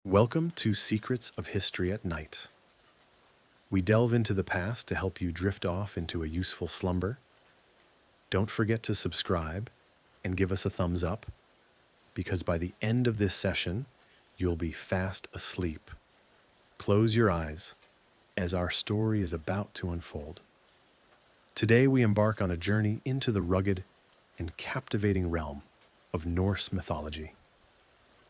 Welcome to Secrets of History at Night. We delve into the past to help you drift off into a useful slumber. Don't forget to subscribe and give us a thumbs up, because by the end of this session, you'll be fast asleep. Close your eyes as our story is about to unfold. Today we embark on a journey into the rugged and captivating realm of Norse mythology.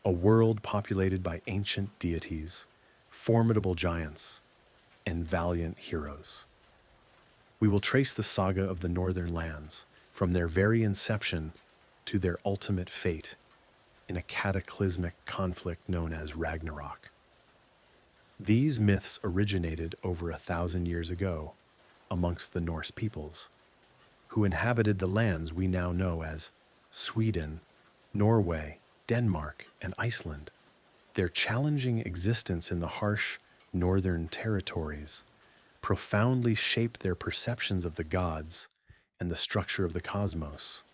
A world populated by ancient deities, formidable giants, and valiant heroes. We will trace the saga of the northern lands from their very inception to their ultimate fate in a cataclysmic conflict known as Ragnarok. These myths originated over 1,000 years ago amongst the Norse peoples, who inhabited the lands we now know as Sweden, Norway, Denmark, and Iceland. Their challenging existence in the harsh northern territories profoundly shaped their perceptions of the gods and the structure of the cosmos.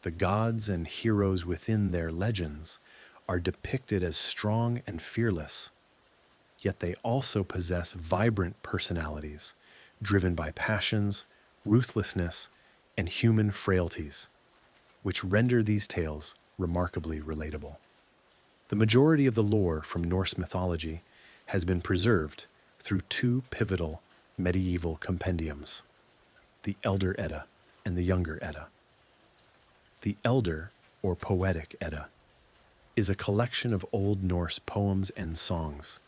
The gods and heroes within their legends are depicted as strong and fearless, yet they also possess vibrant personalities driven by passions, ruthlessness, and human frailties, which render these tales remarkably relatable. The majority of the lore from Norse mythology has been preserved through two pivotal medieval compendiums, the Elder Edda and the Younger Edda. The Elder, or Poetic Edda, is a collection of Old Norse poems and songs,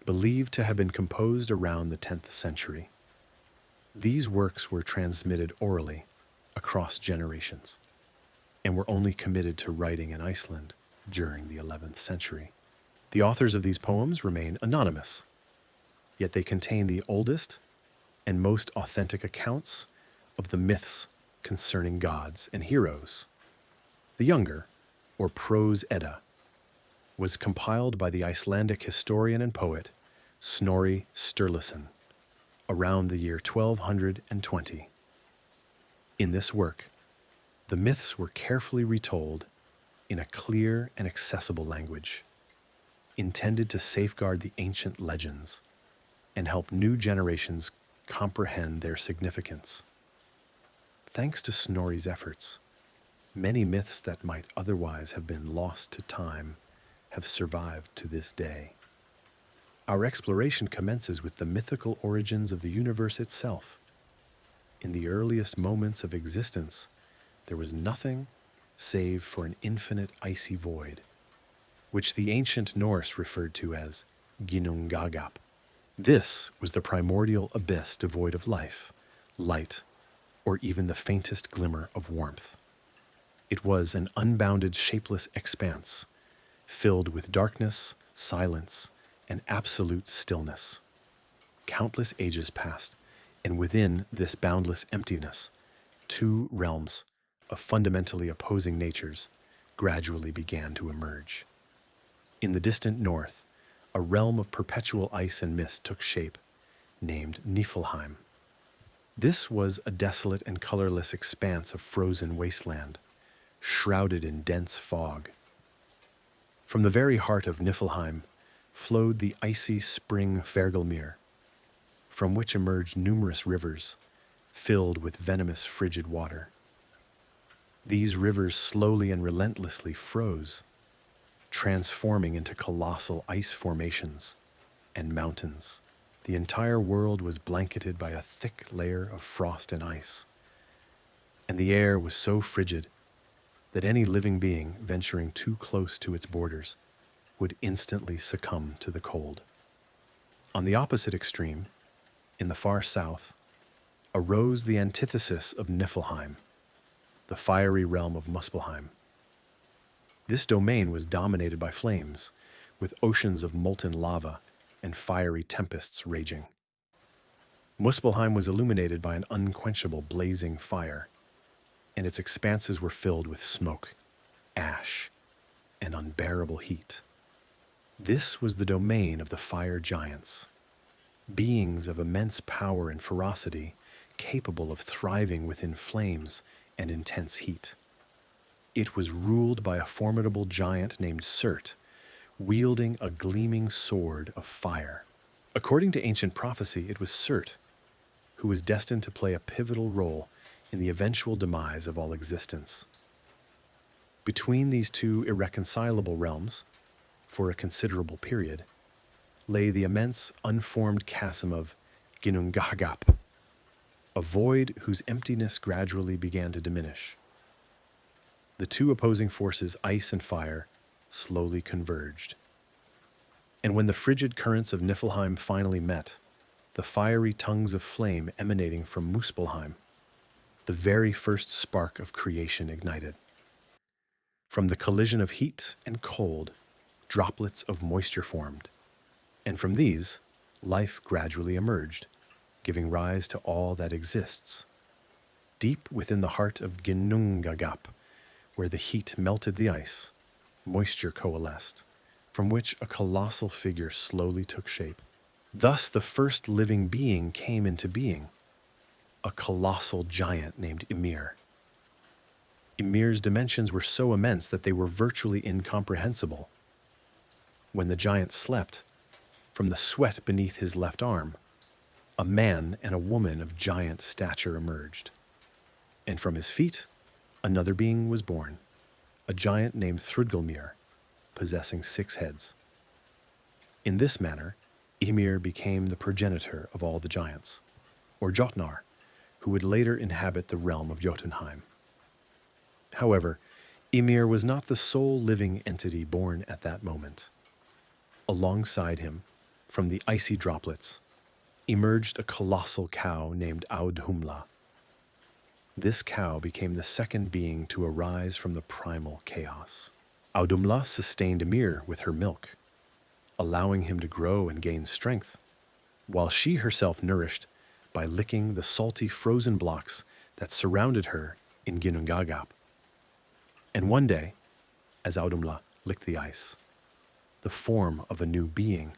believed to have been composed around the 10th century. These works were transmitted orally across generations, and were only committed to writing in Iceland during the 11th century. The authors of these poems remain anonymous, yet they contain the oldest and most authentic accounts of the myths concerning gods and heroes. The Younger, or Prose Edda, was compiled by the Icelandic historian and poet Snorri Sturluson around the year 1220. In this work, the myths were carefully retold in a clear and accessible language, intended to safeguard the ancient legends and help new generations comprehend their significance. Thanks to Snorri's efforts, many myths that might otherwise have been lost to time have survived to this day. Our exploration commences with the mythical origins of the universe itself. In the earliest moments of existence, there was nothing save for an infinite icy void, which the ancient Norse referred to as Ginnungagap. This was the primordial abyss devoid of life, light, or even the faintest glimmer of warmth. It was an unbounded, shapeless expanse, filled with darkness, silence, and absolute stillness. Countless ages passed, and within this boundless emptiness, two realms of fundamentally opposing natures gradually began to emerge. In the distant north, a realm of perpetual ice and mist took shape, named Niflheim. This was a desolate and colorless expanse of frozen wasteland, shrouded in dense fog. From the very heart of Niflheim flowed the icy spring Fergelmir, from which emerged numerous rivers filled with venomous frigid water. These rivers slowly and relentlessly froze, transforming into colossal ice formations and mountains. The entire world was blanketed by a thick layer of frost and ice, and the air was so frigid that any living being venturing too close to its borders would instantly succumb to the cold. On the opposite extreme, in the far south, arose the antithesis of Niflheim, the fiery realm of Muspelheim. This domain was dominated by flames, with oceans of molten lava and fiery tempests raging. Muspelheim was illuminated by an unquenchable blazing fire, and its expanses were filled with smoke, ash, and unbearable heat. This was the domain of the fire giants, beings of immense power and ferocity, capable of thriving within flames and intense heat. It was ruled by a formidable giant named Surt, wielding a gleaming sword of fire. According to ancient prophecy, it was Surt who was destined to play a pivotal role in the eventual demise of all existence. Between these two irreconcilable realms, for a considerable period, lay the immense unformed chasm of Ginnungagap, a void whose emptiness gradually began to diminish. The two opposing forces, ice and fire, slowly converged. And when the frigid currents of Niflheim finally met, the fiery tongues of flame emanating from Muspelheim, the very first spark of creation ignited. From the collision of heat and cold, droplets of moisture formed, and from these, life gradually emerged, giving rise to all that exists. Deep within the heart of Ginnungagap, where the heat melted the ice, moisture coalesced, from which a colossal figure slowly took shape. Thus the first living being came into being, a colossal giant named Ymir. Ymir's dimensions were so immense that they were virtually incomprehensible. When the giant slept, from the sweat beneath his left arm, a man and a woman of giant stature emerged. And from his feet, another being was born, a giant named Thrudgelmir, possessing 6 heads. In this manner, Ymir became the progenitor of all the giants, or Jotnar, who would later inhabit the realm of Jotunheim. However, Ymir was not the sole living entity born at that moment. Alongside him, from the icy droplets, emerged a colossal cow named Audhumla. This cow became the second being to arise from the primal chaos. Audhumla sustained Ymir with her milk, allowing him to grow and gain strength, while she herself nourished by licking the salty frozen blocks that surrounded her in Ginnungagap. And one day, as Audhumla licked the ice, the form of a new being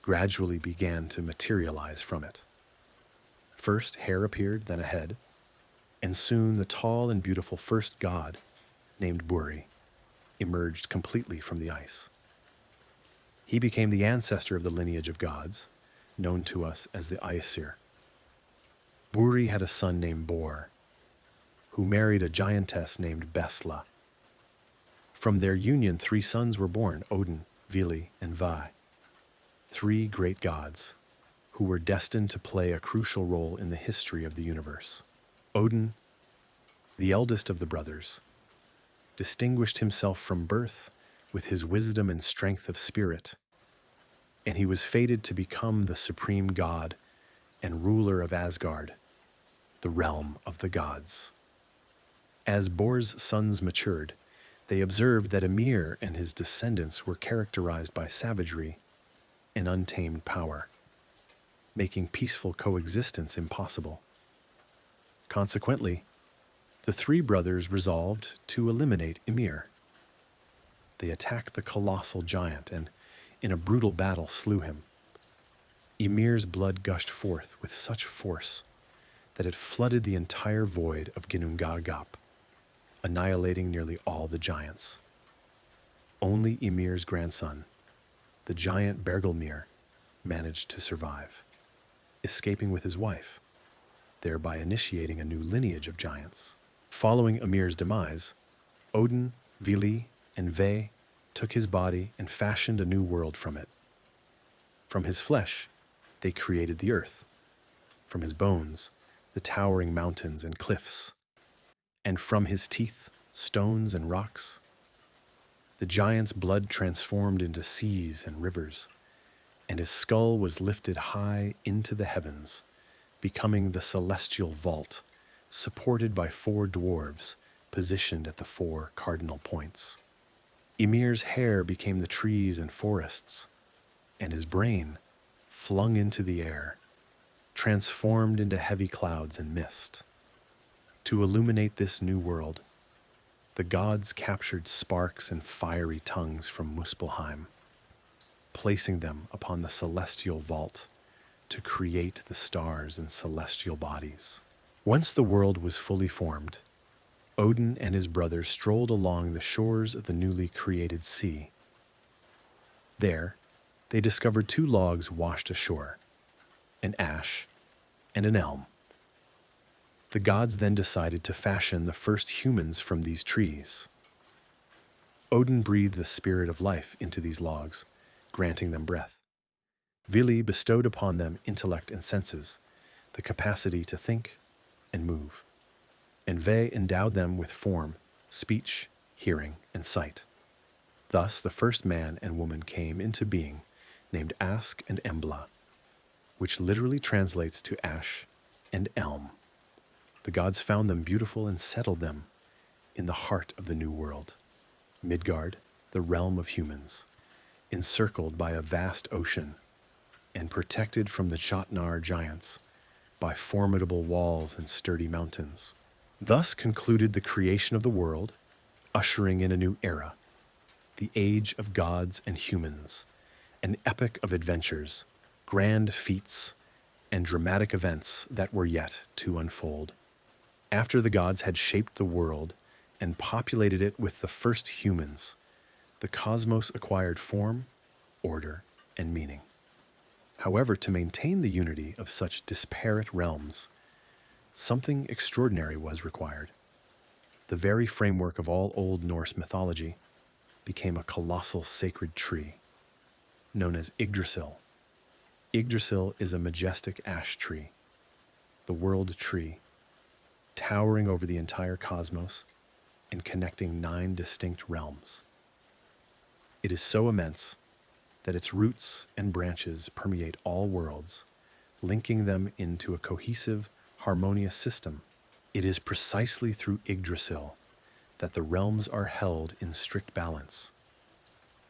gradually began to materialize from it. First hair appeared, then a head, and soon the tall and beautiful first god, named Buri, emerged completely from the ice. He became the ancestor of the lineage of gods, known to us as the Aesir. Buri had a son named Bor, who married a giantess named Besla. From their union, 3 sons were born, Odin, Vili, and Vai, 3 great gods who were destined to play a crucial role in the history of the universe. Odin, the eldest of the brothers, distinguished himself from birth with his wisdom and strength of spirit, and he was fated to become the supreme god and ruler of Asgard, the realm of the gods. As Bor's sons matured, they observed that Ymir and his descendants were characterized by savagery and untamed power, making peaceful coexistence impossible. Consequently, the 3 brothers resolved to eliminate Ymir. They attacked the colossal giant and, in a brutal battle, slew him. Ymir's blood gushed forth with such force that it flooded the entire void of Ginnungagap, annihilating nearly all the giants. Only Ymir's grandson, the giant Bergelmir, managed to survive, escaping with his wife, thereby initiating a new lineage of giants. Following Ymir's demise, Odin, Vili, and Ve took his body and fashioned a new world from it. From his flesh, they created the earth. From his bones, the towering mountains and cliffs. And from his teeth, stones and rocks. The giant's blood transformed into seas and rivers, and his skull was lifted high into the heavens, becoming the celestial vault, supported by 4 dwarves positioned at the 4 cardinal points. Ymir's hair became the trees and forests, and his brain, flung into the air, transformed into heavy clouds and mist. To illuminate this new world, the gods captured sparks and fiery tongues from Muspelheim, placing them upon the celestial vault to create the stars and celestial bodies. Once the world was fully formed, Odin and his brothers strolled along the shores of the newly created sea. There, they discovered two logs washed ashore, an ash and an elm. The gods then decided to fashion the first humans from these trees. Odin breathed the spirit of life into these logs, granting them breath. Vili bestowed upon them intellect and senses, the capacity to think and move. And Ve endowed them with form, speech, hearing, and sight. Thus the first man and woman came into being, named Ask and Embla, which literally translates to ash and elm. The gods found them beautiful and settled them in the heart of the new world, Midgard, the realm of humans, encircled by a vast ocean and protected from the Jotnar giants by formidable walls and sturdy mountains. Thus concluded the creation of the world, ushering in a new era, the age of gods and humans, an epic of adventures, grand feats, and dramatic events that were yet to unfold. After the gods had shaped the world and populated it with the first humans, the cosmos acquired form, order, and meaning. However, to maintain the unity of such disparate realms, something extraordinary was required. The very framework of all Old Norse mythology became a colossal sacred tree, known as Yggdrasil. Yggdrasil is a majestic ash tree, the world tree, towering over the entire cosmos and connecting 9 distinct realms. It is so immense that its roots and branches permeate all worlds, linking them into a cohesive, harmonious system. It is precisely through Yggdrasil that the realms are held in strict balance,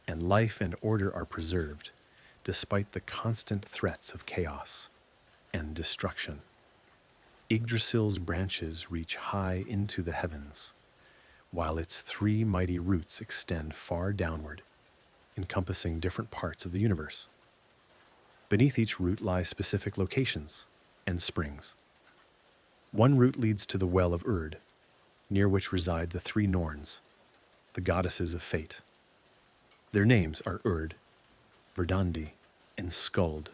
and life and order are preserved, despite the constant threats of chaos and destruction. Yggdrasil's branches reach high into the heavens, while its 3 mighty roots extend far downward, encompassing different parts of the universe. Beneath each root lie specific locations and springs. One root leads to the well of Urd, near which reside the 3 Norns, the goddesses of fate. Their names are Urd, Verdandi, and Skuld,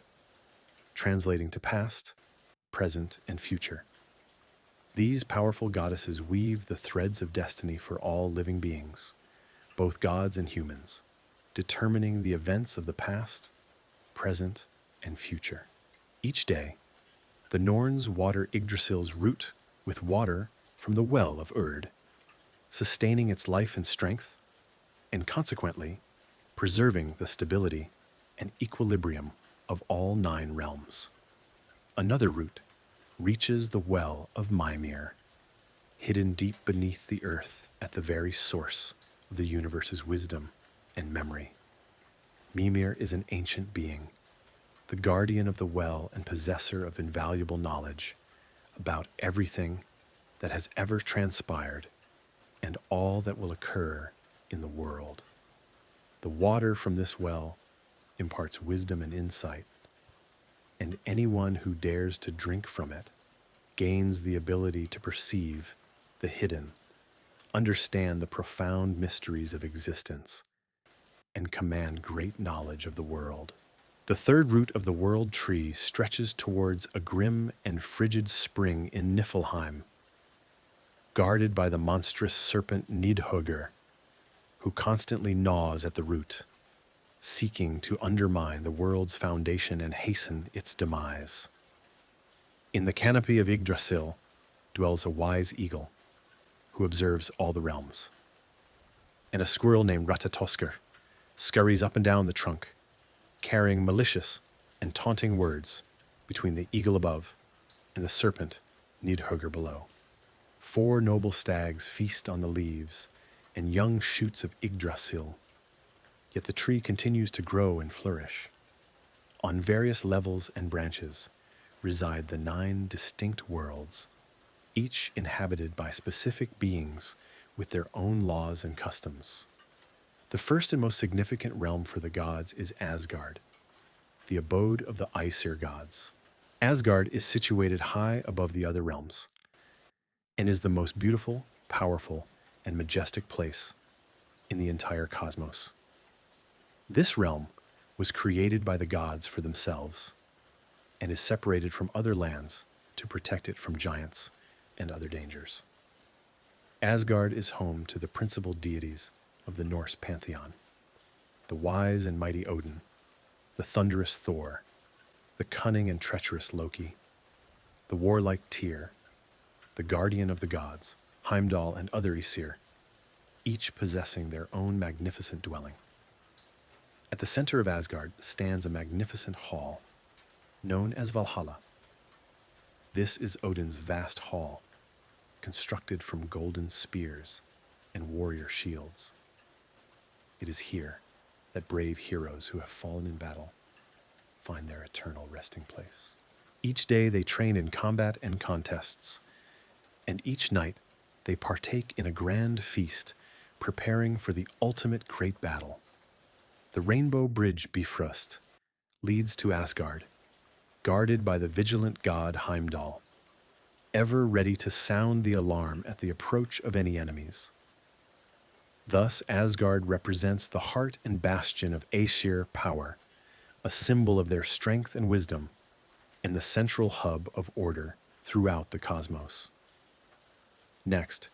translating to past, present, and future. These powerful goddesses weave the threads of destiny for all living beings, both gods and humans, determining the events of the past, present, and future. Each day, the Norns water Yggdrasil's root with water from the well of Urd, sustaining its life and strength, and consequently, preserving the stability and equilibrium of all 9 realms. Another root reaches the well of Mimir, hidden deep beneath the earth at the very source of the universe's wisdom and memory. Mimir is an ancient being, the guardian of the well and possessor of invaluable knowledge about everything that has ever transpired and all that will occur in the world. The water from this well imparts wisdom and insight, and anyone who dares to drink from it gains the ability to perceive the hidden, understand the profound mysteries of existence, and command great knowledge of the world. The 3rd root of the world tree stretches towards a grim and frigid spring in Niflheim, guarded by the monstrous serpent Nidhogger, who constantly gnaws at the root, seeking to undermine the world's foundation and hasten its demise. In the canopy of Yggdrasil dwells a wise eagle who observes all the realms, and a squirrel named Ratatoskr scurries up and down the trunk, carrying malicious and taunting words between the eagle above and the serpent Nidhogger below. 4 noble stags feast on the leaves and young shoots of Yggdrasil, yet the tree continues to grow and flourish. On various levels and branches reside the 9 distinct worlds, each inhabited by specific beings with their own laws and customs. The first and most significant realm for the gods is Asgard, the abode of the Aesir gods. Asgard is situated high above the other realms and is the most beautiful, powerful, and majestic place in the entire cosmos. This realm was created by the gods for themselves and is separated from other lands to protect it from giants and other dangers. Asgard is home to the principal deities of the Norse pantheon: the wise and mighty Odin, the thunderous Thor, the cunning and treacherous Loki, the warlike Tyr, the guardian of the gods, Heimdall, and other Aesir, each possessing their own magnificent dwelling. At the center of Asgard stands a magnificent hall, known as Valhalla. This is Odin's vast hall, constructed from golden spears and warrior shields. It is here that brave heroes who have fallen in battle find their eternal resting place. Each day they train in combat and contests, and each night they partake in a grand feast, preparing for the ultimate great battle. The Rainbow Bridge Bifrost leads to Asgard, guarded by the vigilant god Heimdall, ever ready to sound the alarm at the approach of any enemies. Thus, Asgard represents the heart and bastion of Aesir power, a symbol of their strength and wisdom, and the central hub of order throughout the cosmos. Next,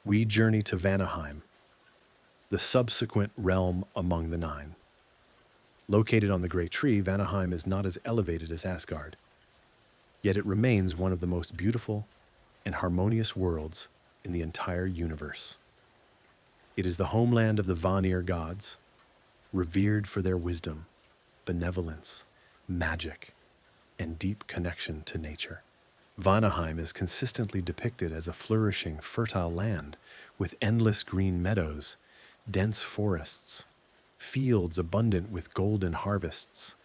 we journey to Vanaheim, the subsequent realm among the nine. Located on the Great Tree, Vanaheim is not as elevated as Asgard, yet it remains one of the most beautiful and harmonious worlds in the entire universe. It is the homeland of the Vanir gods, revered for their wisdom, benevolence, magic, and deep connection to nature. Vanaheim is consistently depicted as a flourishing, fertile land with endless green meadows, dense forests, fields abundant with golden harvests,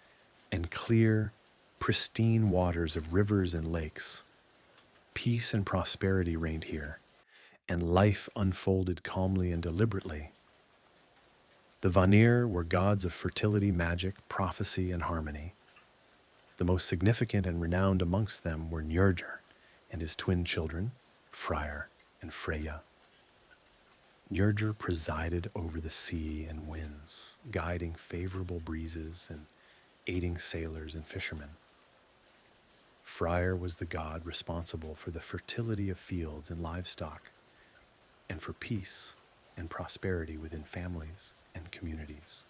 and clear, pristine waters of rivers and lakes. Peace and prosperity reigned here, and life unfolded calmly and deliberately. The Vanir were gods of fertility, magic, prophecy, and harmony. The most significant and renowned amongst them were Njörður and his twin children, Freyr and Freyja. Njörður presided over the sea and winds, guiding favorable breezes and aiding sailors and fishermen. Freyr was the god responsible for the fertility of fields and livestock, and for peace and prosperity within families and communities.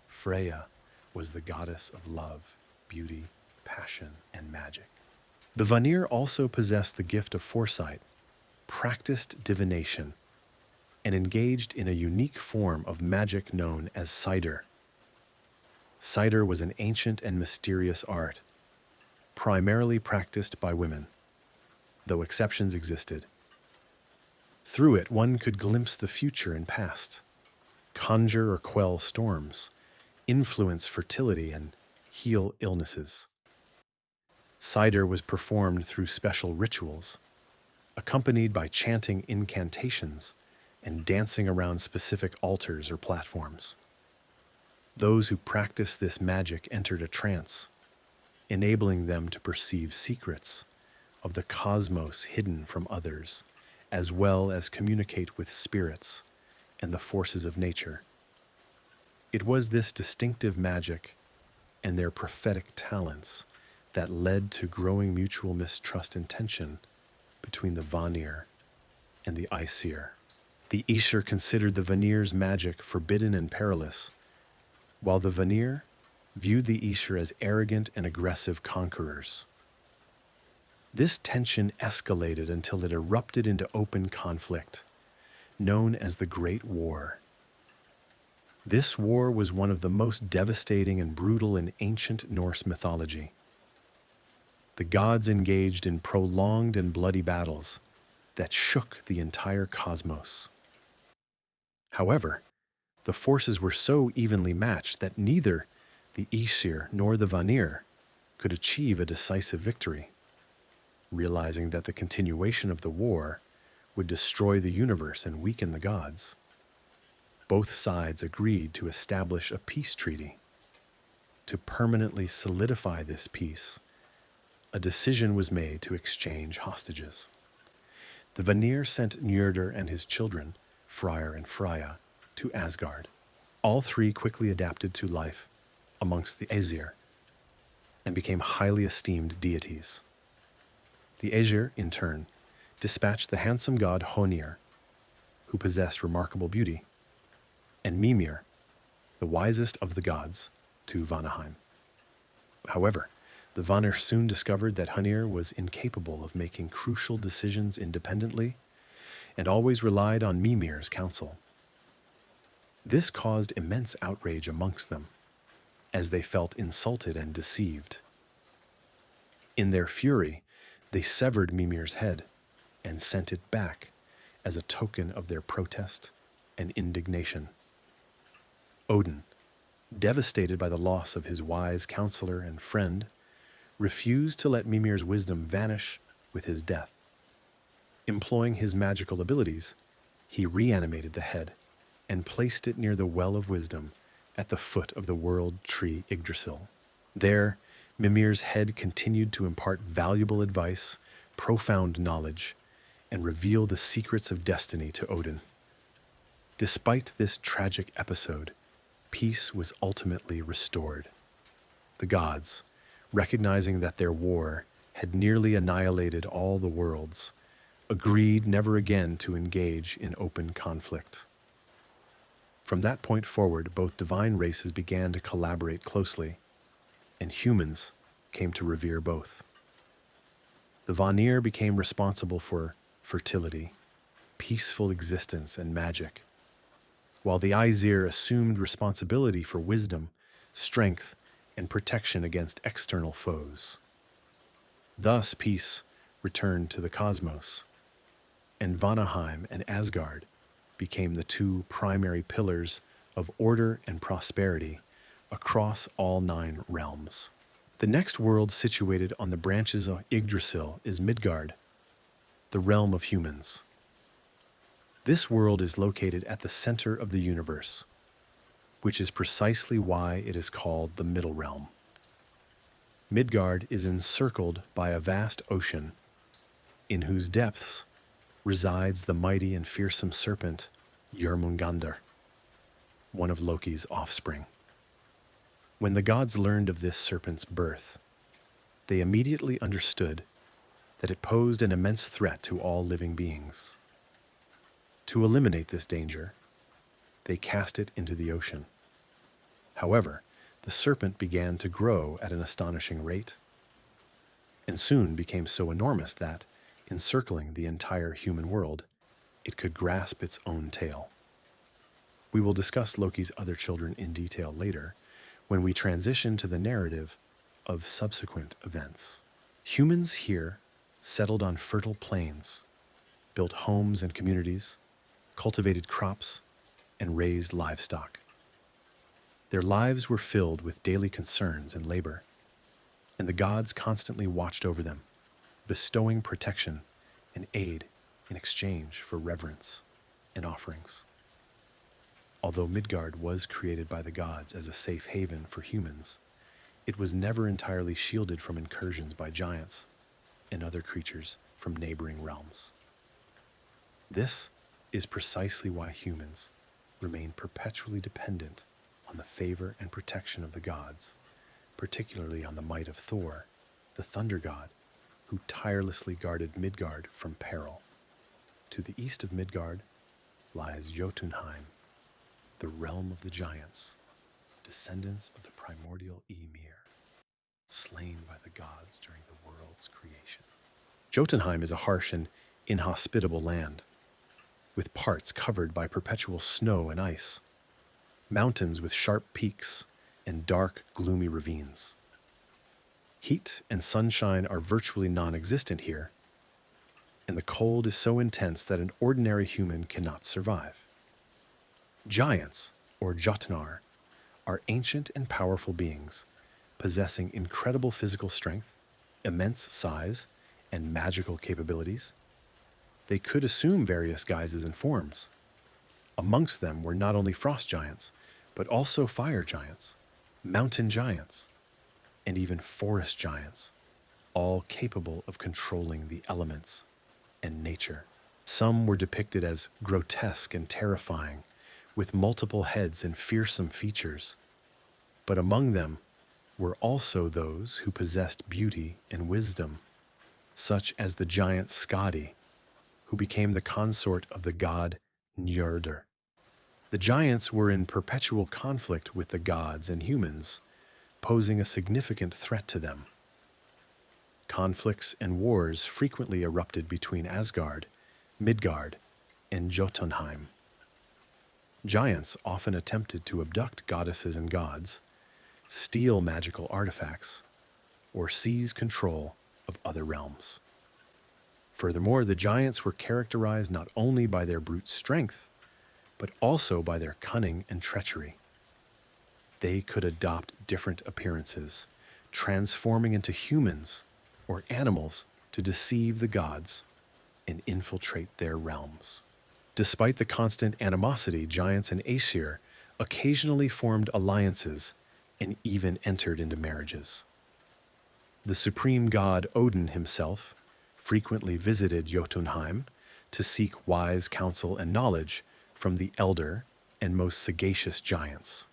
Freyja was the goddess of love, beauty, passion, and magic. The Vanir also possessed the gift of foresight, practiced divination, and engaged in a unique form of magic known as cider. Cider was an ancient and mysterious art, primarily practiced by women, though exceptions existed. Through it, one could glimpse the future and past, conjure or quell storms, influence fertility, and heal illnesses. Cider was performed through special rituals, accompanied by chanting incantations and dancing around specific altars or platforms. Those who practiced this magic entered a trance, enabling them to perceive secrets of the cosmos hidden from others, as well as communicate with spirits and the forces of nature. It was this distinctive magic and their prophetic talents that led to growing mutual mistrust and tension between the Vanir and the Aesir. The Aesir considered the Vanir's magic forbidden and perilous, while the Vanir viewed the Aesir as arrogant and aggressive conquerors. This tension escalated until it erupted into open conflict, known as the Great War. This war was one of the most devastating and brutal in ancient Norse mythology. The gods engaged in prolonged and bloody battles that shook the entire cosmos. However, the forces were so evenly matched that neither the Aesir nor the Vanir could achieve a decisive victory. Realizing that the continuation of the war would destroy the universe and weaken the gods, both sides agreed to establish a peace treaty. To permanently solidify this peace, a decision was made to exchange hostages. The Vanir sent Njörður and his children, Freyr and Freyja, to Asgard. All three quickly adapted to life amongst the Aesir and became highly esteemed deities. The Aesir, in turn, dispatched the handsome god Honir, who possessed remarkable beauty, and Mimir, the wisest of the gods, to Vanaheim. However, the Vanir soon discovered that Honir was incapable of making crucial decisions independently and always relied on Mimir's counsel. This caused immense outrage amongst them, as they felt insulted and deceived. In their fury, they severed Mimir's head and sent it back as a token of their protest and indignation. Odin, devastated by the loss of his wise counselor and friend, refused to let Mimir's wisdom vanish with his death. Employing his magical abilities, he reanimated the head and placed it near the well of wisdom at the foot of the world tree Yggdrasil. There, Mimir's head continued to impart valuable advice, profound knowledge, and reveal the secrets of destiny to Odin. Despite this tragic episode, peace was ultimately restored. The gods, recognizing that their war had nearly annihilated all the worlds, agreed never again to engage in open conflict. From that point forward, both divine races began to collaborate closely, and humans came to revere both. The Vanir became responsible for fertility, peaceful existence, and magic, while the Aesir assumed responsibility for wisdom, strength, and protection against external foes. Thus peace returned to the cosmos, and Vanaheim and Asgard became the two primary pillars of order and prosperity across all 9 realms. The next world situated on the branches of Yggdrasil is Midgard, the realm of humans. This world is located at the center of the universe, which is precisely why it is called the Middle Realm. Midgard is encircled by a vast ocean, in whose depths resides the mighty and fearsome serpent Jörmungandr, one of Loki's offspring. When the gods learned of this serpent's birth, they immediately understood that it posed an immense threat to all living beings. To eliminate this danger, they cast it into the ocean. However, the serpent began to grow at an astonishing rate, and soon became so enormous that, encircling the entire human world, it could grasp its own tail. We will discuss Loki's other children in detail later, when we transition to the narrative of subsequent events. Humans here settled on fertile plains, built homes and communities, cultivated crops, and raised livestock. Their lives were filled with daily concerns and labor, and the gods constantly watched over them, bestowing protection and aid in exchange for reverence and offerings. Although Midgard was created by the gods as a safe haven for humans, it was never entirely shielded from incursions by giants and other creatures from neighboring realms. This is precisely why humans remain perpetually dependent on the favor and protection of the gods, particularly on the might of Thor, the thunder god, who tirelessly guarded Midgard from peril. To the east of Midgard lies Jotunheim, the realm of the giants, descendants of the primordial Ymir, slain by the gods during the world's creation. Jotunheim is a harsh and inhospitable land, with parts covered by perpetual snow and ice, mountains with sharp peaks, and dark, gloomy ravines. Heat and sunshine are virtually non-existent here, and the cold is so intense that an ordinary human cannot survive. Giants, or Jotnar, are ancient and powerful beings, possessing incredible physical strength, immense size, and magical capabilities. They could assume various guises and forms. Amongst them were not only frost giants, but also fire giants, mountain giants, and even forest giants, all capable of controlling the elements and nature. Some were depicted as grotesque and terrifying, with multiple heads and fearsome features. But among them were also those who possessed beauty and wisdom, such as the giant Skadi, who became the consort of the god Njörður. The giants were in perpetual conflict with the gods and humans, posing a significant threat to them. Conflicts and wars frequently erupted between Asgard, Midgard, and Jotunheim. Giants often attempted to abduct goddesses and gods, steal magical artifacts, or seize control of other realms. Furthermore, the giants were characterized not only by their brute strength, but also by their cunning and treachery. They could adopt different appearances, transforming into humans or animals to deceive the gods and infiltrate their realms. Despite the constant animosity, giants and Aesir occasionally formed alliances and even entered into marriages. The supreme god Odin himself frequently visited Jotunheim to seek wise counsel and knowledge from the elder and most sagacious giants.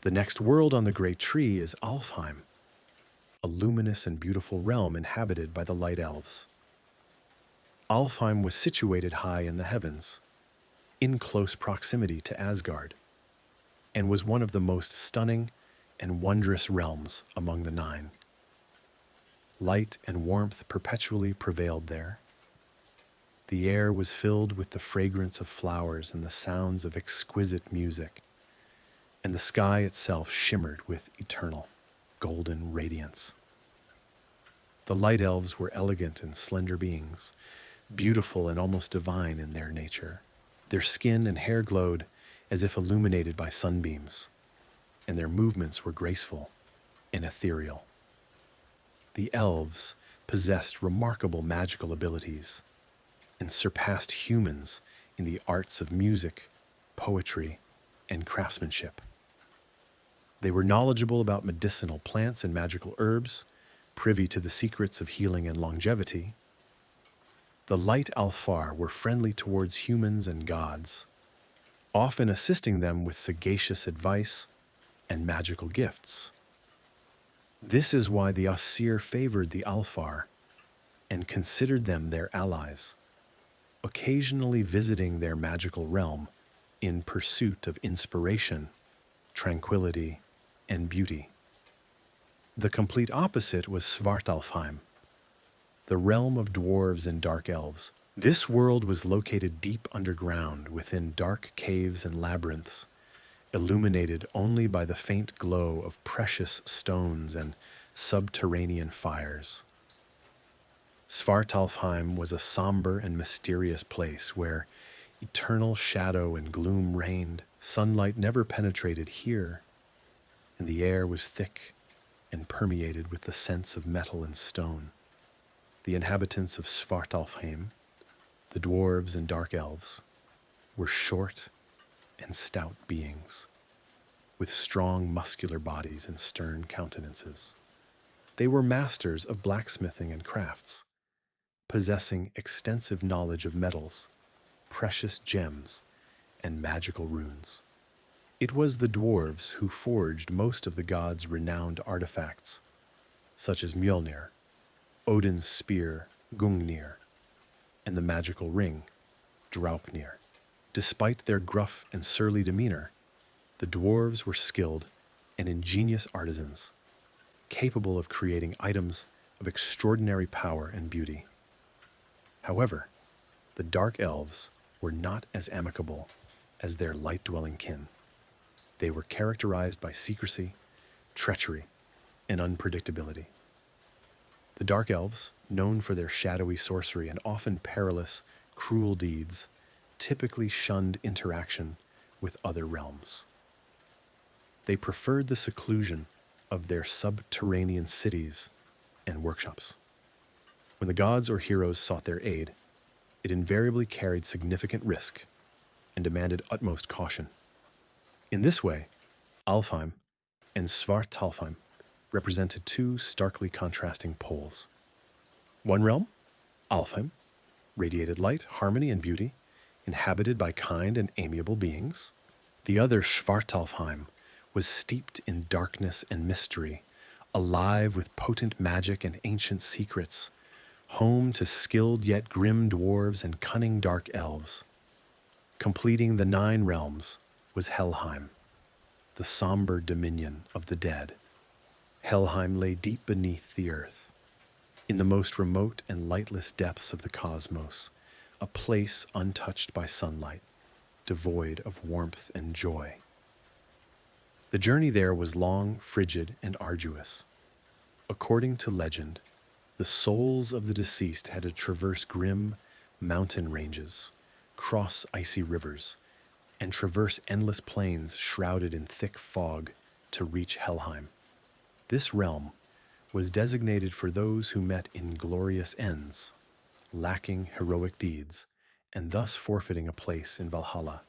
The next world on the Great Tree is Alfheim, a luminous and beautiful realm inhabited by the Light Elves. Alfheim was situated high in the heavens, in close proximity to Asgard, and was one of the most stunning and wondrous realms among the nine. Light and warmth perpetually prevailed there. The air was filled with the fragrance of flowers and the sounds of exquisite music, and the sky itself shimmered with eternal, golden radiance. The Light Elves were elegant and slender beings, beautiful and almost divine in their nature. Their skin and hair glowed as if illuminated by sunbeams, and their movements were graceful and ethereal. The elves possessed remarkable magical abilities and surpassed humans in the arts of music, poetry, and craftsmanship. They were knowledgeable about medicinal plants and magical herbs, privy to the secrets of healing and longevity. The Light Alfar were friendly towards humans and gods, often assisting them with sagacious advice and magical gifts. This is why the Aesir favored the Alfar and considered them their allies, occasionally visiting their magical realm in pursuit of inspiration, tranquility, and beauty. The complete opposite was Svartalfheim, the realm of dwarves and dark elves. This world was located deep underground within dark caves and labyrinths, illuminated only by the faint glow of precious stones and subterranean fires. Svartalfheim was a somber and mysterious place where eternal shadow and gloom reigned. Sunlight never penetrated here, and the air was thick and permeated with the scents of metal and stone. The inhabitants of Svartalfheim, the dwarves and dark elves, were short and stout beings, with strong muscular bodies and stern countenances. They were masters of blacksmithing and crafts, possessing extensive knowledge of metals, precious gems, and magical runes. It was the dwarves who forged most of the gods' renowned artifacts, such as Mjolnir, Odin's spear, Gungnir, and the magical ring, Draupnir. Despite their gruff and surly demeanor, the dwarves were skilled and ingenious artisans, capable of creating items of extraordinary power and beauty. However, the dark elves were not as amicable as their light-dwelling kin. They were characterized by secrecy, treachery, and unpredictability. The dark elves, known for their shadowy sorcery and often perilous, cruel deeds, typically shunned interaction with other realms. They preferred the seclusion of their subterranean cities and workshops. When the gods or heroes sought their aid, it invariably carried significant risk and demanded utmost caution. In this way, Alfheim and Svartalfheim represented two starkly contrasting poles. One realm, Alfheim, radiated light, harmony, and beauty, inhabited by kind and amiable beings. The other, Svartalfheim, was steeped in darkness and mystery, alive with potent magic and ancient secrets, home to skilled yet grim dwarves and cunning dark elves. Completing the 9 realms was Helheim, the somber dominion of the dead. Helheim lay deep beneath the earth, in the most remote and lightless depths of the cosmos, a place untouched by sunlight, devoid of warmth and joy. The journey there was long, frigid, and arduous. According to legend, the souls of the deceased had to traverse grim mountain ranges, cross icy rivers, and traverse endless plains shrouded in thick fog to reach Helheim. This realm was designated for those who met inglorious ends, lacking heroic deeds, and thus forfeiting a place in Valhalla,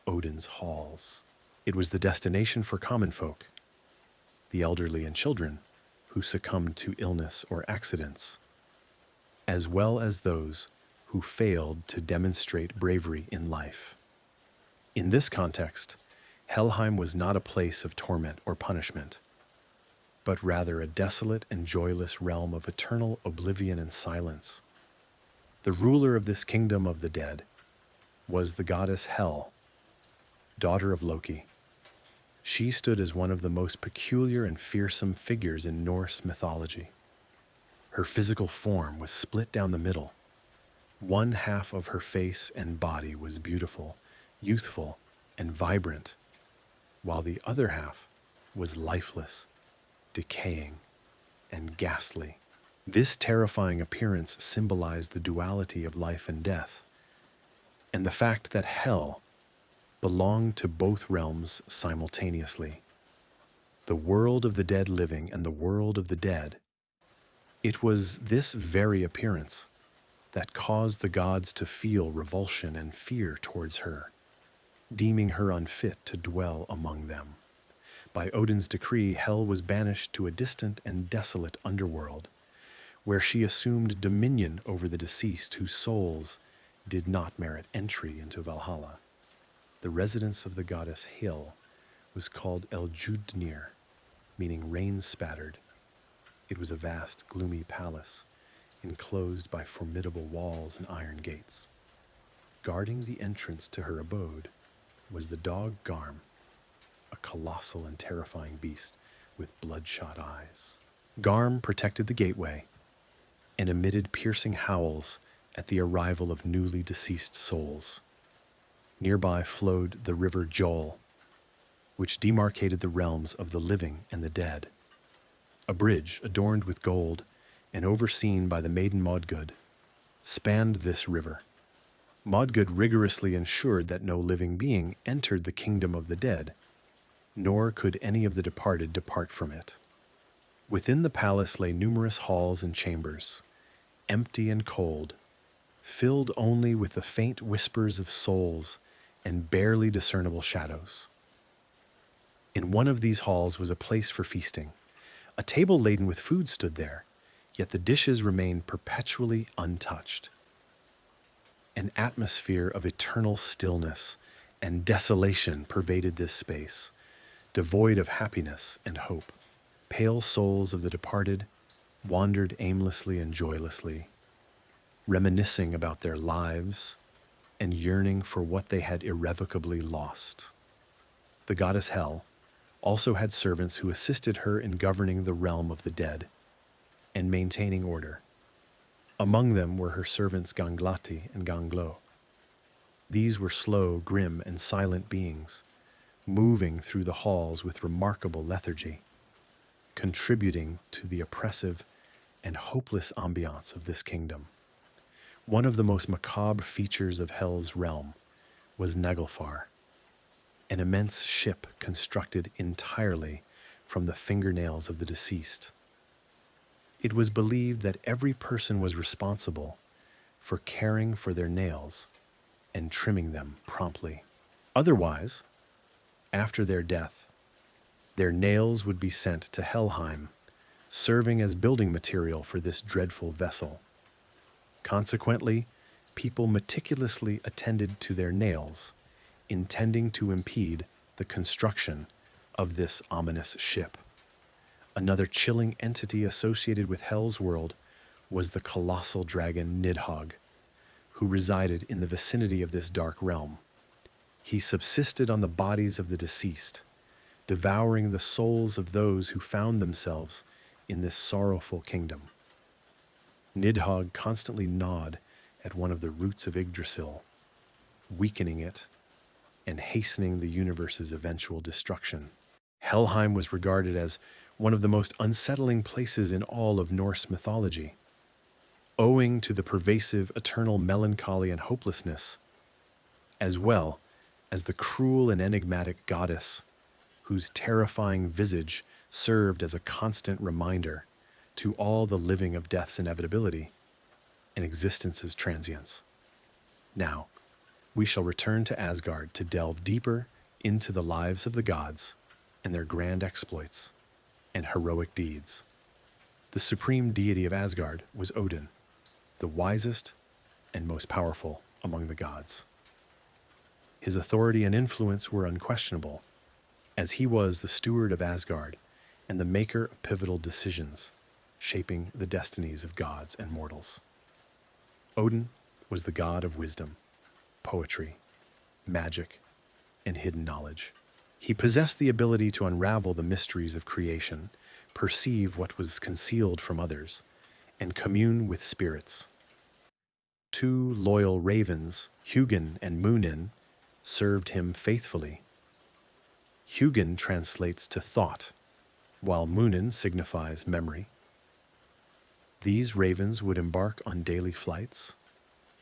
Odin's halls. It was the destination for common folk, the elderly and children who succumbed to illness or accidents, as well as those who failed to demonstrate bravery in life. In this context, Helheim was not a place of torment or punishment, but rather a desolate and joyless realm of eternal oblivion and silence. The ruler of this kingdom of the dead was the goddess Hel, daughter of Loki. She stood as one of the most peculiar and fearsome figures in Norse mythology. Her physical form was split down the middle. One half of her face and body was beautiful, youthful, and vibrant, while the other half was lifeless, decaying, and ghastly. This terrifying appearance symbolized the duality of life and death, and the fact that Hel belonged to both realms simultaneously, the world of the dead living and the world of the dead. It was this very appearance that caused the gods to feel revulsion and fear towards her, deeming her unfit to dwell among them. By Odin's decree, Hel was banished to a distant and desolate underworld, where she assumed dominion over the deceased whose souls did not merit entry into Valhalla. The residence of the goddess Hel was called Eljudnir, meaning rain-spattered. It was a vast, gloomy palace, enclosed by formidable walls and iron gates. Guarding the entrance to her abode was the dog Garm, a colossal and terrifying beast with bloodshot eyes. Garm protected the gateway and emitted piercing howls at the arrival of newly deceased souls. Nearby flowed the river Jol, which demarcated the realms of the living and the dead. A bridge adorned with gold and overseen by the maiden Modgud spanned this river. Modgud rigorously ensured that no living being entered the kingdom of the dead, nor could any of the departed depart from it. Within the palace lay numerous halls and chambers, empty and cold, filled only with the faint whispers of souls and barely discernible shadows. In one of these halls was a place for feasting. A table laden with food stood there, yet the dishes remained perpetually untouched. An atmosphere of eternal stillness and desolation pervaded this space, devoid of happiness and hope. Pale souls of the departed wandered aimlessly and joylessly, reminiscing about their lives and yearning for what they had irrevocably lost. The goddess Hel also had servants who assisted her in governing the realm of the dead and maintaining order. Among them were her servants Ganglati and Ganglo. These were slow, grim, and silent beings, moving through the halls with remarkable lethargy, contributing to the oppressive and hopeless ambiance of this kingdom. One of the most macabre features of Hel's realm was Naglfar, an immense ship constructed entirely from the fingernails of the deceased. It was believed that every person was responsible for caring for their nails and trimming them promptly. Otherwise, after their death, their nails would be sent to Helheim, serving as building material for this dreadful vessel. Consequently, people meticulously attended to their nails, intending to impede the construction of this ominous ship. Another chilling entity associated with Hell's world was the colossal dragon Nidhogg, who resided in the vicinity of this dark realm. He subsisted on the bodies of the deceased, devouring the souls of those who found themselves in this sorrowful kingdom. Nidhogg constantly gnawed at one of the roots of Yggdrasil, weakening it and hastening the universe's eventual destruction. Helheim was regarded as one of the most unsettling places in all of Norse mythology, owing to the pervasive eternal melancholy and hopelessness, as well as the cruel and enigmatic goddess whose terrifying visage served as a constant reminder to all the living of death's inevitability and existence's transience. Now, we shall return to Asgard to delve deeper into the lives of the gods and their grand exploits and heroic deeds. The supreme deity of Asgard was Odin, the wisest and most powerful among the gods. His authority and influence were unquestionable, as he was the steward of Asgard and the maker of pivotal decisions, shaping the destinies of gods and mortals. Odin was the god of wisdom, poetry, magic, and hidden knowledge. He possessed the ability to unravel the mysteries of creation, perceive what was concealed from others, and commune with spirits. Two loyal ravens, Hugin and Munin, served him faithfully. Hugin translates to thought, while Munin signifies memory. These ravens would embark on daily flights,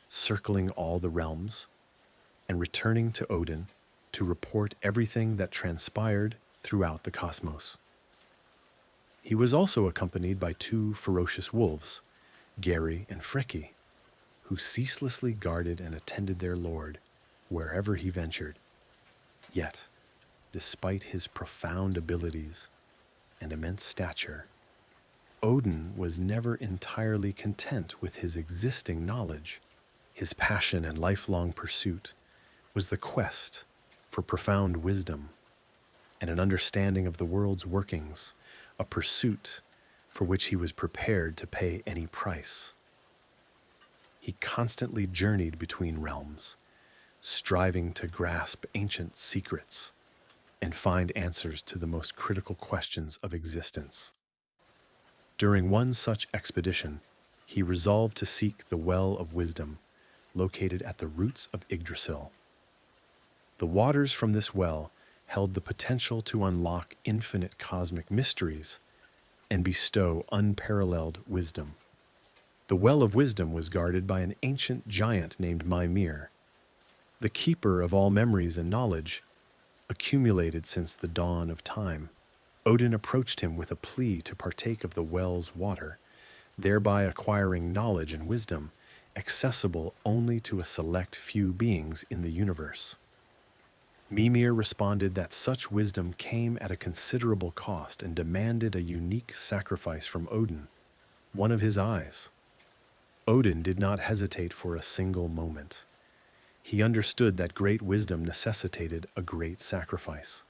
circling all the realms, and returning to Odin to report everything that transpired throughout the cosmos. He was also accompanied by two ferocious wolves, Geri and Freki, who ceaselessly guarded and attended their lord wherever he ventured. Yet, despite his profound abilities and immense stature, Odin was never entirely content with his existing knowledge. His passion and lifelong pursuit was the quest for profound wisdom and an understanding of the world's workings, a pursuit for which he was prepared to pay any price. He constantly journeyed between realms, striving to grasp ancient secrets and find answers to the most critical questions of existence. During one such expedition, he resolved to seek the Well of Wisdom, located at the roots of Yggdrasil. The waters from this well held the potential to unlock infinite cosmic mysteries and bestow unparalleled wisdom. The Well of Wisdom was guarded by an ancient giant named Mimir, the keeper of all memories and knowledge accumulated since the dawn of time. Odin approached him with a plea to partake of the well's water, thereby acquiring knowledge and wisdom accessible only to a select few beings in the universe. Mimir responded that such wisdom came at a considerable cost and demanded a unique sacrifice from Odin, one of his eyes. Odin did not hesitate for a single moment. He understood that great wisdom necessitated a great sacrifice.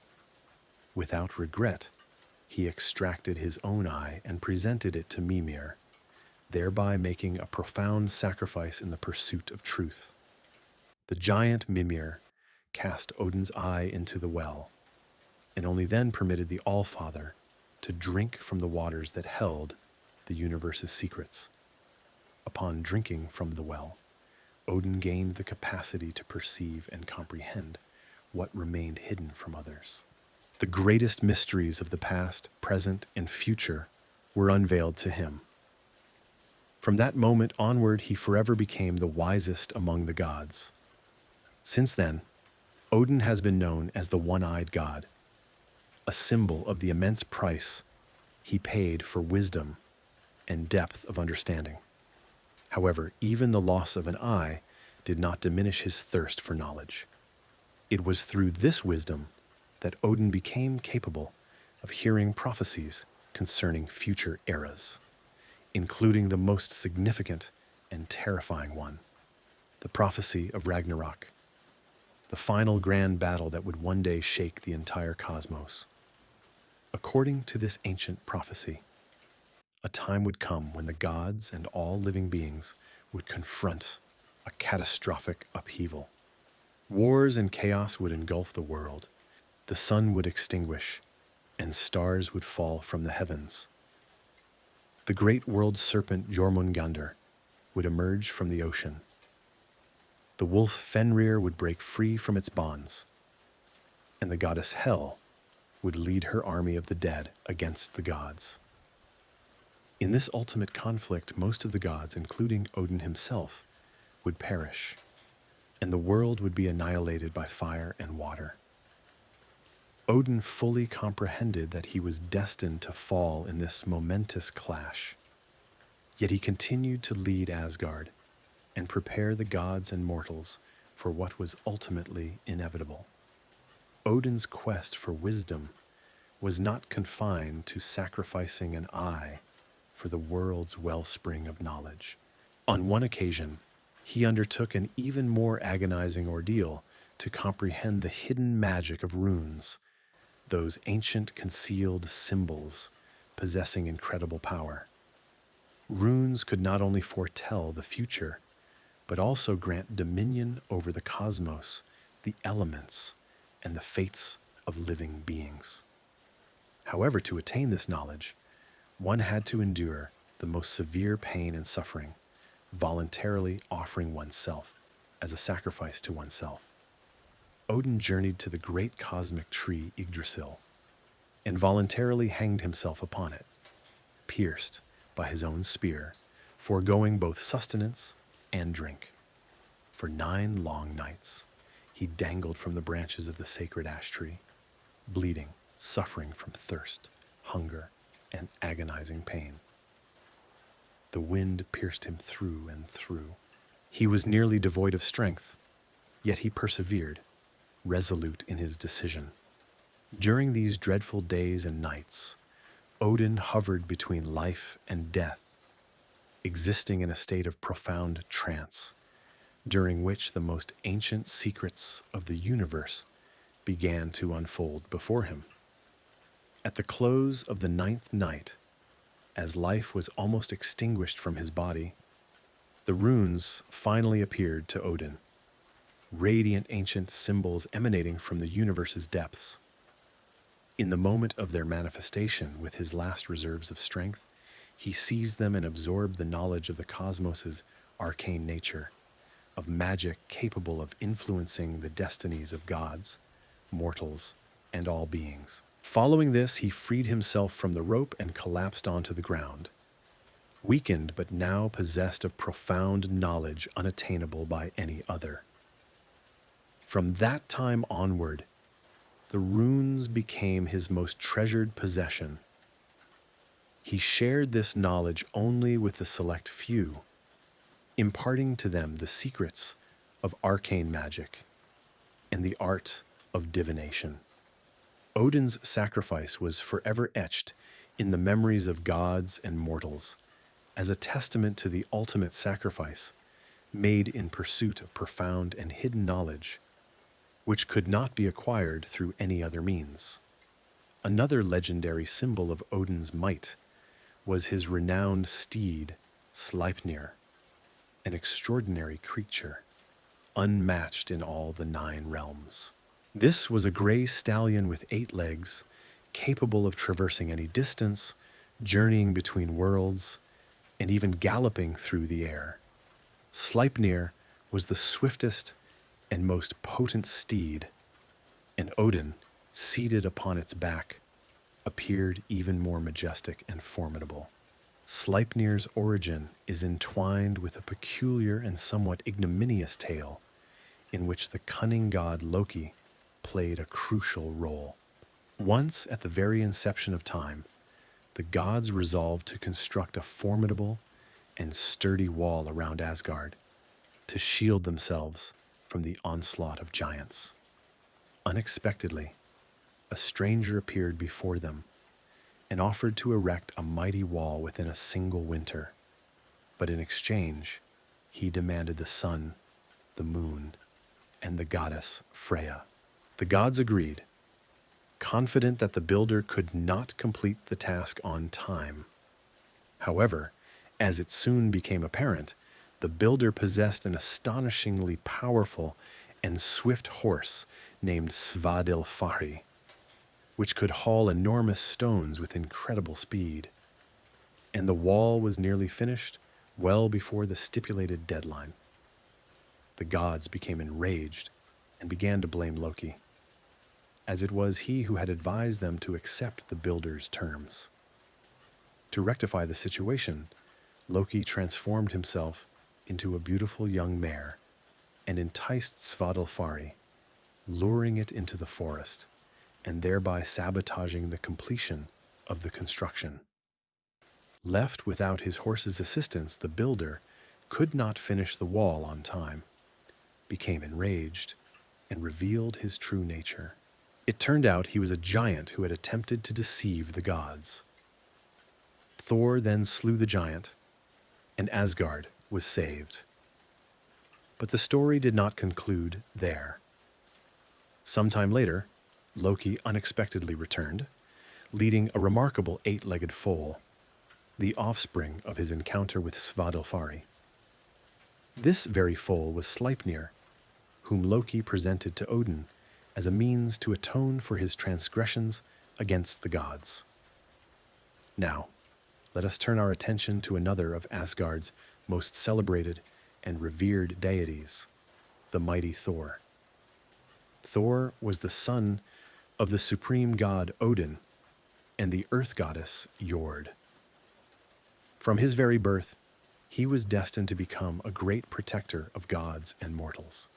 Without regret, he extracted his own eye and presented it to Mimir, thereby making a profound sacrifice in the pursuit of truth. The giant Mimir cast Odin's eye into the well, and only then permitted the Allfather to drink from the waters that held the universe's secrets. Upon drinking from the well, Odin gained the capacity to perceive and comprehend what remained hidden from others. The greatest mysteries of the past, present, and future were unveiled to him. From that moment onward, he forever became the wisest among the gods. Since then, Odin has been known as the One-Eyed God, a symbol of the immense price he paid for wisdom and depth of understanding. However, even the loss of an eye did not diminish his thirst for knowledge. It was through this wisdom that Odin became capable of hearing prophecies concerning future eras, including the most significant and terrifying one, the prophecy of Ragnarok, the final grand battle that would one day shake the entire cosmos. According to this ancient prophecy, a time would come when the gods and all living beings would confront a catastrophic upheaval. Wars and chaos would engulf the world. The sun would extinguish, and stars would fall from the heavens. The great world serpent Jormungandr would emerge from the ocean. The wolf Fenrir would break free from its bonds, and the goddess Hel would lead her army of the dead against the gods. In this ultimate conflict, most of the gods, including Odin himself, would perish, and the world would be annihilated by fire and water. Odin fully comprehended that he was destined to fall in this momentous clash. Yet he continued to lead Asgard and prepare the gods and mortals for what was ultimately inevitable. Odin's quest for wisdom was not confined to sacrificing an eye for the world's wellspring of knowledge. On one occasion, he undertook an even more agonizing ordeal to comprehend the hidden magic of runes, those ancient concealed symbols possessing incredible power. Runes could not only foretell the future, but also grant dominion over the cosmos, the elements, and the fates of living beings. However, to attain this knowledge, one had to endure the most severe pain and suffering, voluntarily offering oneself as a sacrifice to oneself. Odin journeyed to the great cosmic tree Yggdrasil and voluntarily hanged himself upon it, pierced by his own spear, foregoing both sustenance and drink. For 9 long nights, he dangled from the branches of the sacred ash tree, bleeding, suffering from thirst, hunger, and agonizing pain. The wind pierced him through and through. He was nearly devoid of strength, yet he persevered, resolute in his decision. During these dreadful days and nights, Odin hovered between life and death, existing in a state of profound trance, during which the most ancient secrets of the universe began to unfold before him. At the close of the 9th night, as life was almost extinguished from his body, the runes finally appeared to Odin, radiant ancient symbols emanating from the universe's depths. In the moment of their manifestation, with his last reserves of strength, he seized them and absorbed the knowledge of the cosmos's arcane nature, of magic capable of influencing the destinies of gods, mortals, and all beings. Following this, he freed himself from the rope and collapsed onto the ground, weakened but now possessed of profound knowledge unattainable by any other. From that time onward, the runes became his most treasured possession. He shared this knowledge only with the select few, imparting to them the secrets of arcane magic and the art of divination. Odin's sacrifice was forever etched in the memories of gods and mortals as a testament to the ultimate sacrifice made in pursuit of profound and hidden knowledge, which could not be acquired through any other means. Another legendary symbol of Odin's might was his renowned steed, Sleipnir, an extraordinary creature, unmatched in all the 9 realms. This was a gray stallion with 8 legs, capable of traversing any distance, journeying between worlds, and even galloping through the air. Sleipnir was the swiftest and most potent steed, and Odin, seated upon its back, appeared even more majestic and formidable. Sleipnir's origin is entwined with a peculiar and somewhat ignominious tale in which the cunning god Loki played a crucial role. Once, at the very inception of time, the gods resolved to construct a formidable and sturdy wall around Asgard to shield themselves from the onslaught of giants. Unexpectedly, a stranger appeared before them and offered to erect a mighty wall within a single winter. But in exchange, he demanded the sun, the moon, and the goddess Freya. The gods agreed, confident that the builder could not complete the task on time. However, as it soon became apparent, the builder possessed an astonishingly powerful and swift horse named Svadilfari, which could haul enormous stones with incredible speed. And the wall was nearly finished well before the stipulated deadline. The gods became enraged and began to blame Loki, as it was he who had advised them to accept the builder's terms. To rectify the situation, Loki transformed himself into a beautiful young mare and enticed Svadilfari, luring it into the forest and thereby sabotaging the completion of the construction. Left without his horse's assistance, the builder could not finish the wall on time, became enraged, and revealed his true nature. It turned out he was a giant who had attempted to deceive the gods. Thor then slew the giant, and Asgard was saved. But the story did not conclude there. Sometime later, Loki unexpectedly returned, leading a remarkable 8-legged foal, the offspring of his encounter with Svadilfari. This very foal was Sleipnir, whom Loki presented to Odin as a means to atone for his transgressions against the gods. Now, let us turn our attention to another of Asgard's most celebrated and revered deities, the mighty Thor. Thor was the son of the supreme god Odin and the earth goddess Jord. From his very birth, he was destined to become a great protector of gods and mortals.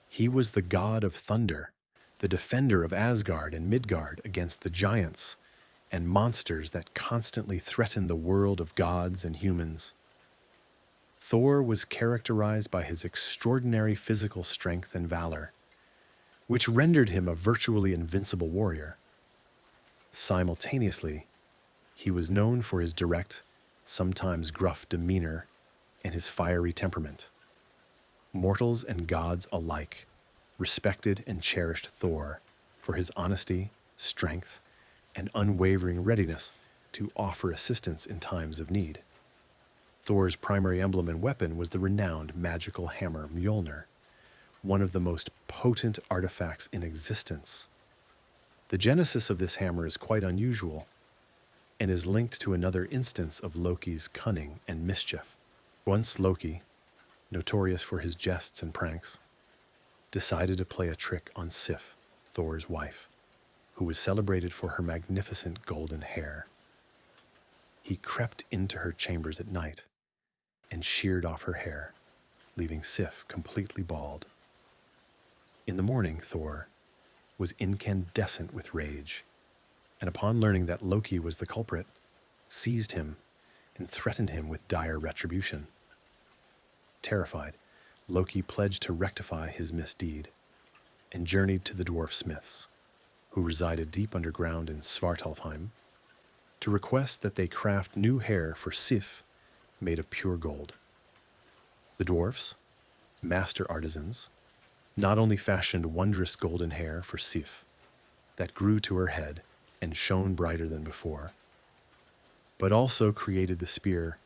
He was the god of thunder, the defender of Asgard and Midgard against the giants and monsters that constantly threatened the world of gods and humans. Thor was characterized by his extraordinary physical strength and valor, which rendered him a virtually invincible warrior. Simultaneously, he was known for his direct, sometimes gruff demeanor and his fiery temperament. Mortals and gods alike respected and cherished Thor for his honesty, strength, and unwavering readiness to offer assistance in times of need. Thor's primary emblem and weapon was the renowned magical hammer Mjolnir, one of the most potent artifacts in existence. The genesis of this hammer is quite unusual and is linked to another instance of Loki's cunning and mischief. Once Loki, notorious for his jests and pranks, decided to play a trick on Sif, Thor's wife, who was celebrated for her magnificent golden hair. He crept into her chambers at night and sheared off her hair, leaving Sif completely bald. In the morning, Thor was incandescent with rage, and upon learning that Loki was the culprit, seized him and threatened him with dire retribution. Terrified, Loki pledged to rectify his misdeed and journeyed to the dwarf smiths, who resided deep underground in Svartalfheim, to request that they craft new hair for Sif made of pure gold. The dwarfs, master artisans, not only fashioned wondrous golden hair for Sif that grew to her head and shone brighter than before, but also created the spear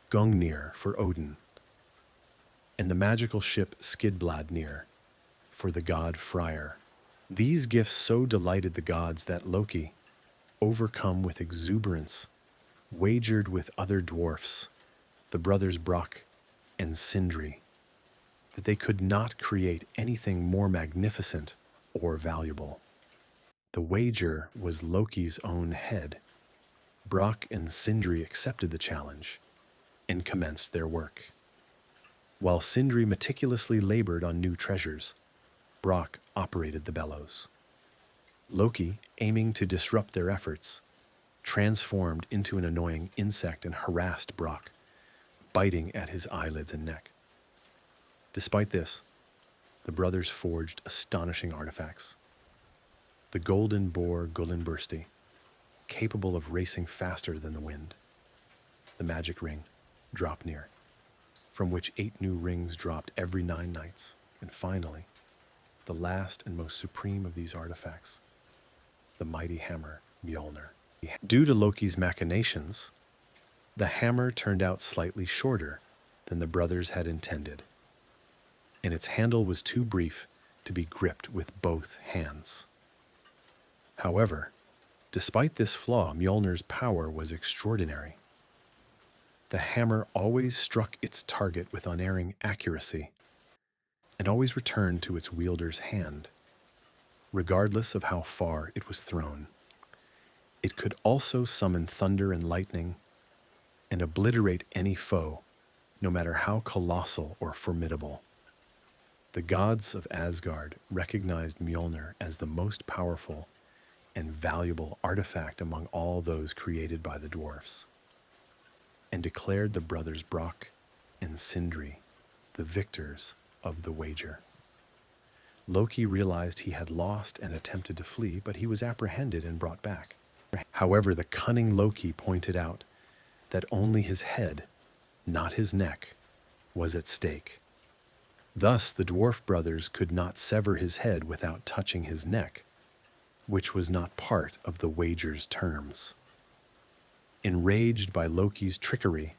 Gungnir for Odin and the magical ship Skidbladnir for the god Freyr. These gifts so delighted the gods that Loki, overcome with exuberance, wagered with other dwarfs, the brothers Brock and Sindri, that they could not create anything more magnificent or valuable. The wager was Loki's own head. Brock and Sindri accepted the challenge and commenced their work. While Sindri meticulously labored on new treasures, Brock operated the bellows. Loki, aiming to disrupt their efforts, transformed into an annoying insect and harassed Brock, biting at his eyelids and neck. Despite this, the brothers forged astonishing artifacts. The golden boar Gullinbursti, capable of racing faster than the wind. The magic ring, Dropnir, from which 8 new rings dropped every 9 nights. And finally, the last and most supreme of these artifacts, the mighty hammer Mjolnir. Due to Loki's machinations, the hammer turned out slightly shorter than the brothers had intended, and its handle was too brief to be gripped with both hands. However, despite this flaw, Mjolnir's power was extraordinary. The hammer always struck its target with unerring accuracy and always returned to its wielder's hand, regardless of how far it was thrown. It could also summon thunder and lightning and obliterate any foe, no matter how colossal or formidable. The gods of Asgard recognized Mjolnir as the most powerful and valuable artifact among all those created by the dwarfs, and declared the brothers Brock and Sindri the victors of the wager. Loki realized he had lost and attempted to flee, but he was apprehended and brought back. However, the cunning Loki pointed out that only his head, not his neck, was at stake. Thus, the dwarf brothers could not sever his head without touching his neck, which was not part of the wager's terms. Enraged by Loki's trickery,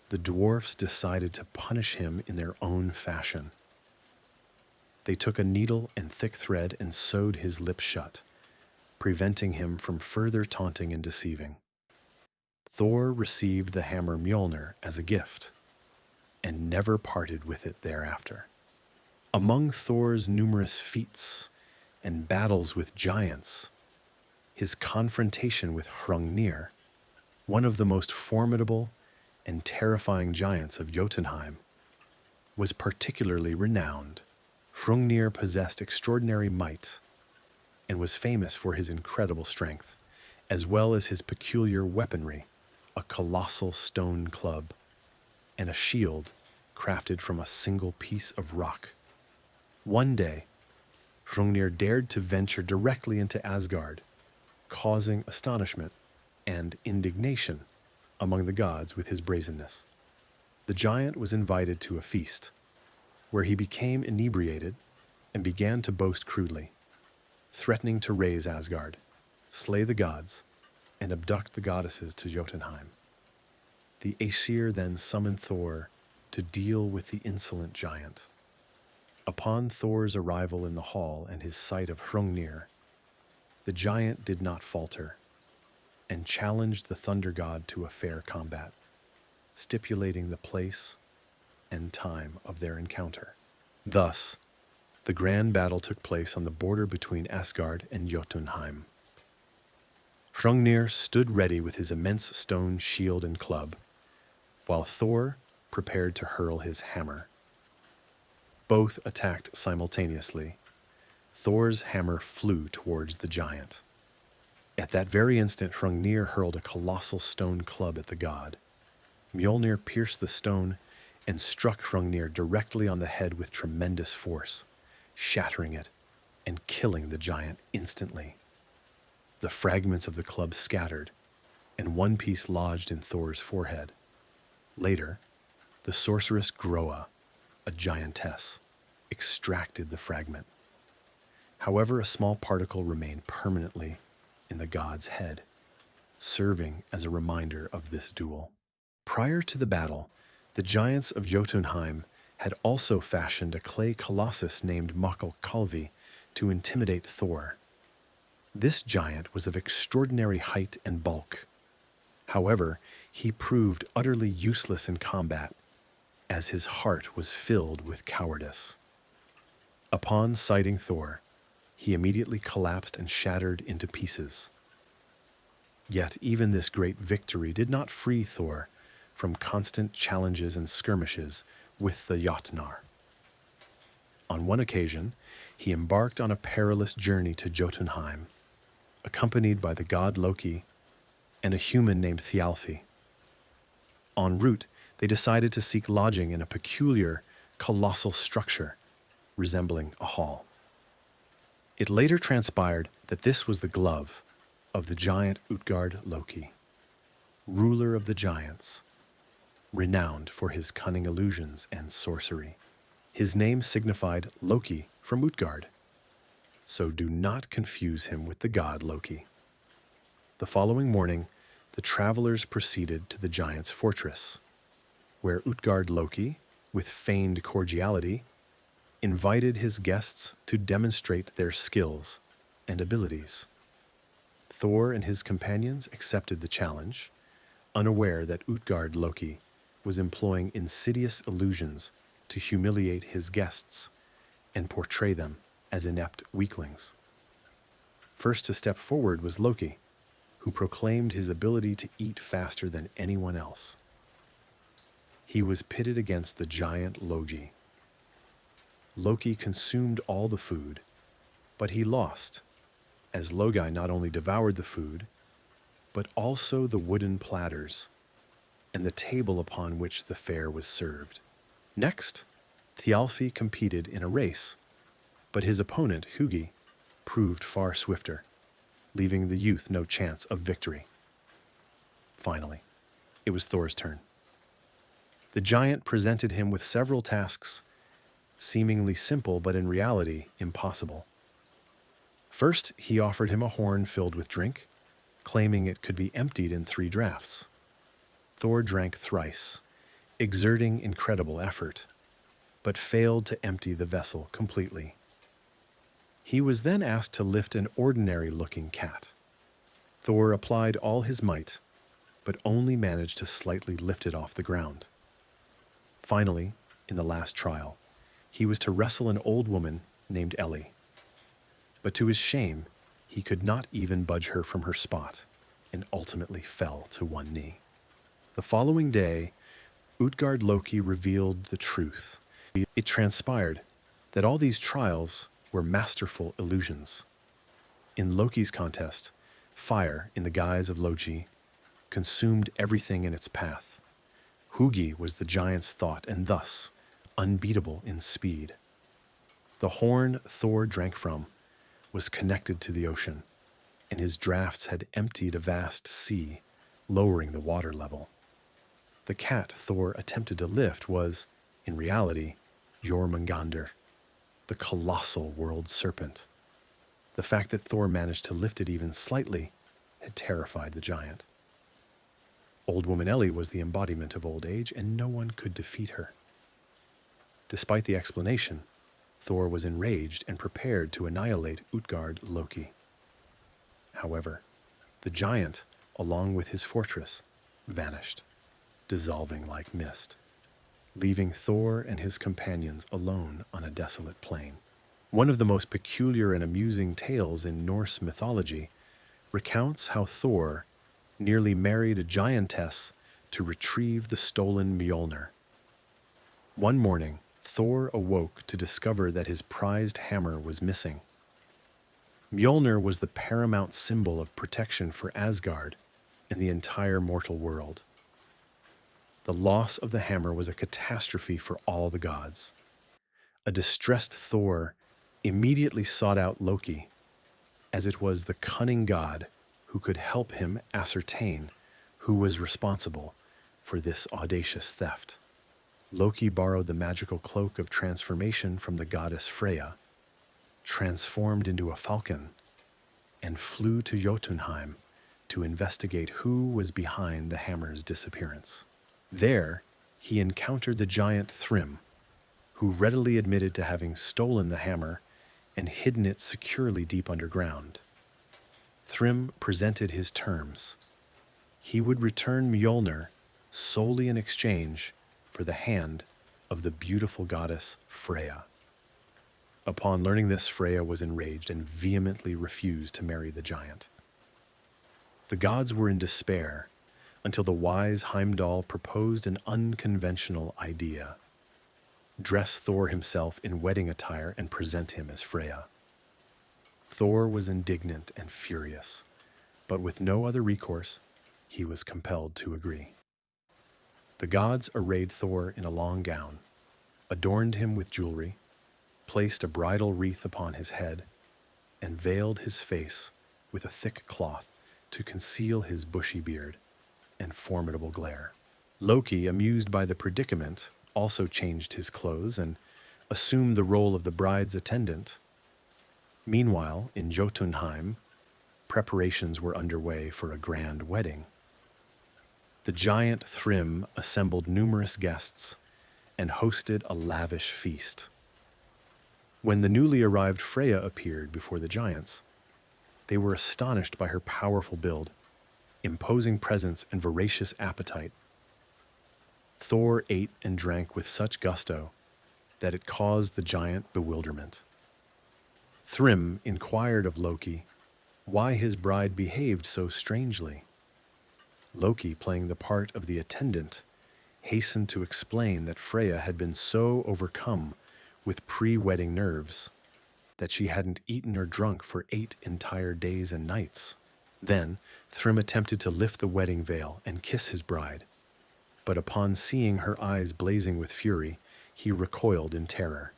the dwarfs decided to punish him in their own fashion. They took a needle and thick thread and sewed his lips shut, preventing him from further taunting and deceiving. Thor received the hammer Mjolnir as a gift, and never parted with it thereafter. Among Thor's numerous feats and battles with giants, his confrontation with Hrungnir, one of the most formidable and terrifying giants of Jotunheim, was particularly renowned. Hrungnir possessed extraordinary might and was famous for his incredible strength, as well as his peculiar weaponry, a colossal stone club and a shield crafted from a single piece of rock. One day, Hrungnir dared to venture directly into Asgard, causing astonishment and indignation among the gods with his brazenness. The giant was invited to a feast, where he became inebriated and began to boast crudely, threatening to raze Asgard, slay the gods, and abduct the goddesses to Jotunheim. The Aesir then summoned Thor to deal with the insolent giant. Upon Thor's arrival in the hall and his sight of Hrungnir, the giant did not falter and challenged the thunder god to a fair combat, stipulating the place and time of their encounter. Thus, the grand battle took place on the border between Asgard and Jotunheim. Hrungnir stood ready with his immense stone shield and club, while Thor prepared to hurl his hammer. Both attacked simultaneously. Thor's hammer flew towards the giant. At that very instant, Hrungnir hurled a colossal stone club at the god. Mjolnir pierced the stone and struck Hrungnir directly on the head with tremendous force, shattering it and killing the giant instantly. The fragments of the club scattered, and one piece lodged in Thor's forehead. Later, the sorceress Groa, a giantess, extracted the fragment. However, a small particle remained permanently in the god's head, serving as a reminder of this duel. Prior to the battle, the giants of Jotunheim had also fashioned a clay colossus named Mökkalkalvi to intimidate Thor. This giant was of extraordinary height and bulk. However, he proved utterly useless in combat, as his heart was filled with cowardice. Upon sighting Thor, he immediately collapsed and shattered into pieces. Yet even this great victory did not free Thor from constant challenges and skirmishes with the Jotnar. On one occasion, he embarked on a perilous journey to Jotunheim, accompanied by the god Loki and a human named Thialfi. En route, they decided to seek lodging in a peculiar, colossal structure resembling a hall. It later transpired that this was the glove of the giant Utgard Loki, ruler of the giants, renowned for his cunning illusions and sorcery. His name signified Loki from Utgard, so do not confuse him with the god Loki. The following morning, the travelers proceeded to the giant's fortress, where Utgard Loki, with feigned cordiality, invited his guests to demonstrate their skills and abilities. Thor and his companions accepted the challenge, unaware that Utgard Loki was employing insidious illusions to humiliate his guests and portray them as inept weaklings. First to step forward was Loki, who proclaimed his ability to eat faster than anyone else. He was pitted against the giant Logi. Loki consumed all the food, but he lost, as Logi not only devoured the food, but also the wooden platters and the table upon which the fare was served. Next, Thialfi competed in a race, but his opponent, Hugi, proved far swifter, leaving the youth no chance of victory. Finally, it was Thor's turn. The giant presented him with several tasks, seemingly simple but in reality impossible. First, he offered him a horn filled with drink, claiming it could be emptied in 3 draughts. Thor drank thrice, exerting incredible effort, but failed to empty the vessel completely. He was then asked to lift an ordinary-looking cat. Thor applied all his might, but only managed to slightly lift it off the ground. Finally, in the last trial, he was to wrestle an old woman named Ellie. But to his shame, he could not even budge her from her spot, and ultimately fell to one knee. The following day, Utgard Loki revealed the truth. It transpired that all these trials were masterful illusions. In Loki's contest, fire, in the guise of Loki, consumed everything in its path. Hugi was the giant's thought, and thus unbeatable in speed. The horn Thor drank from was connected to the ocean, and his draughts had emptied a vast sea, lowering the water level. The cat Thor attempted to lift was, in reality, Jormungandr, the colossal world serpent. The fact that Thor managed to lift it even slightly had terrified the giant. Old woman Ellie was the embodiment of old age, and no one could defeat her. Despite the explanation, Thor was enraged and prepared to annihilate Utgard Loki. However, the giant, along with his fortress, vanished, dissolving like mist, leaving Thor and his companions alone on a desolate plain. One of the most peculiar and amusing tales in Norse mythology recounts how Thor nearly married a giantess to retrieve the stolen Mjolnir. One morning, Thor awoke to discover that his prized hammer was missing. Mjolnir was the paramount symbol of protection for Asgard and the entire mortal world. The loss of the hammer was a catastrophe for all the gods. A distressed Thor immediately sought out Loki, as it was the cunning god who could help him ascertain who was responsible for this audacious theft. Loki borrowed the magical cloak of transformation from the goddess Freya, transformed into a falcon, and flew to Jotunheim to investigate who was behind the hammer's disappearance. There, he encountered the giant Thrym, who readily admitted to having stolen the hammer and hidden it securely deep underground. Thrym presented his terms. He would return Mjolnir solely in exchange for the hand of the beautiful goddess Freya. Upon learning this, Freya was enraged and vehemently refused to marry the giant. The gods were in despair until the wise Heimdall proposed an unconventional idea. Dress Thor himself in wedding attire and present him as Freya. Thor was indignant and furious, but with no other recourse, he was compelled to agree. The gods arrayed Thor in a long gown, adorned him with jewelry, placed a bridal wreath upon his head, and veiled his face with a thick cloth to conceal his bushy beard and formidable glare. Loki, amused by the predicament, also changed his clothes and assumed the role of the bride's attendant. Meanwhile, in Jotunheim, preparations were underway for a grand wedding. The giant Thrym assembled numerous guests and hosted a lavish feast. When the newly arrived Freya appeared before the giants, they were astonished by her powerful build, imposing presence, and voracious appetite. Thor ate and drank with such gusto that it caused the giant bewilderment. Thrym inquired of Loki why his bride behaved so strangely. Loki, playing the part of the attendant, hastened to explain that Freya had been so overcome with pre-wedding nerves that she hadn't eaten or drunk for 8 entire days and nights. Then, Thrym attempted to lift the wedding veil and kiss his bride, but upon seeing her eyes blazing with fury, he recoiled in terror.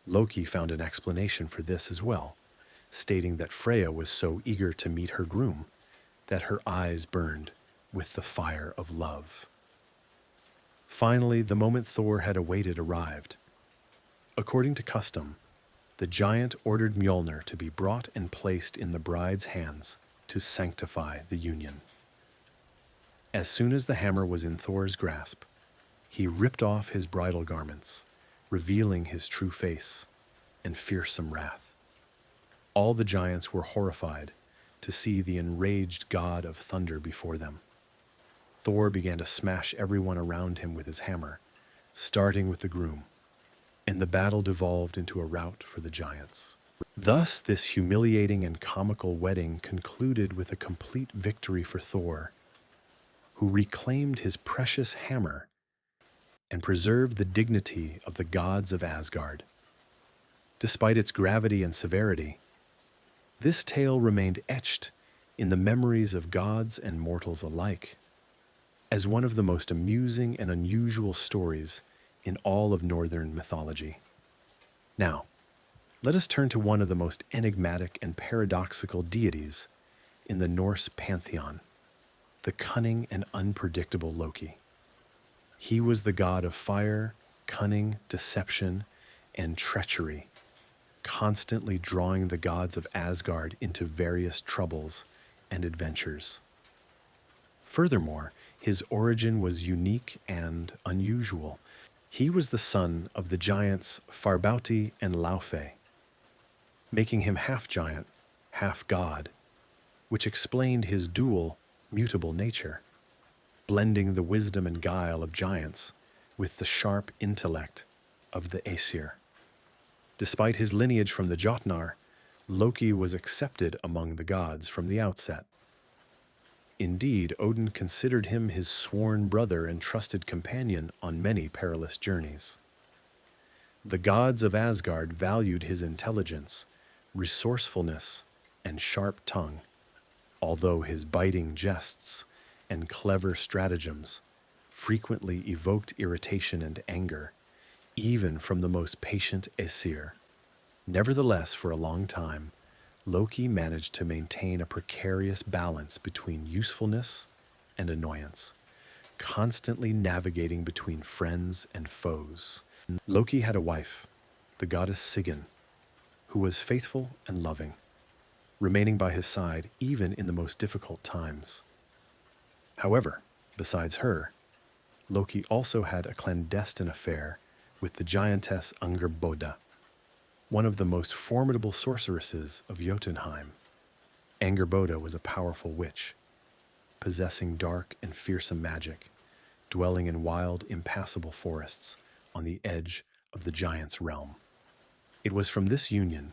Loki found an explanation for this as well, stating that Freya was so eager to meet her groom that her eyes burned with the fire of love. Finally, the moment Thor had awaited arrived. According to custom, the giant ordered Mjolnir to be brought and placed in the bride's hands to sanctify the union. As soon as the hammer was in Thor's grasp, he ripped off his bridal garments, revealing his true face and fearsome wrath. All the giants were horrified to see the enraged god of thunder before them. Thor began to smash everyone around him with his hammer, starting with the groom, and the battle devolved into a rout for the giants. Thus, this humiliating and comical wedding concluded with a complete victory for Thor, who reclaimed his precious hammer and preserved the dignity of the gods of Asgard. Despite its gravity and severity, this tale remained etched in the memories of gods and mortals alike as one of the most amusing and unusual stories in all of Northern mythology. Now, let us turn to one of the most enigmatic and paradoxical deities in the Norse pantheon, the cunning and unpredictable Loki. He was the god of fire, cunning, deception, and treachery, constantly drawing the gods of Asgard into various troubles and adventures. Furthermore, his origin was unique and unusual. He was the son of the giants Farbauti and Laufey, making him half giant, half god, which explained his dual, mutable nature, blending the wisdom and guile of giants with the sharp intellect of the Aesir. Despite his lineage from the Jotnar, Loki was accepted among the gods from the outset. Indeed, Odin considered him his sworn brother and trusted companion on many perilous journeys. The gods of Asgard valued his intelligence, resourcefulness, and sharp tongue, although his biting jests and clever stratagems frequently evoked irritation and anger, even from the most patient Aesir. Nevertheless, for a long time, Loki managed to maintain a precarious balance between usefulness and annoyance, constantly navigating between friends and foes. Loki had a wife, the goddess Sigyn, who was faithful and loving, remaining by his side even in the most difficult times. However, besides her, Loki also had a clandestine affair with the giantess Angerboda, one of the most formidable sorceresses of Jotunheim. Angerboda was a powerful witch, possessing dark and fearsome magic, dwelling in wild, impassable forests on the edge of the giants' realm. It was from this union,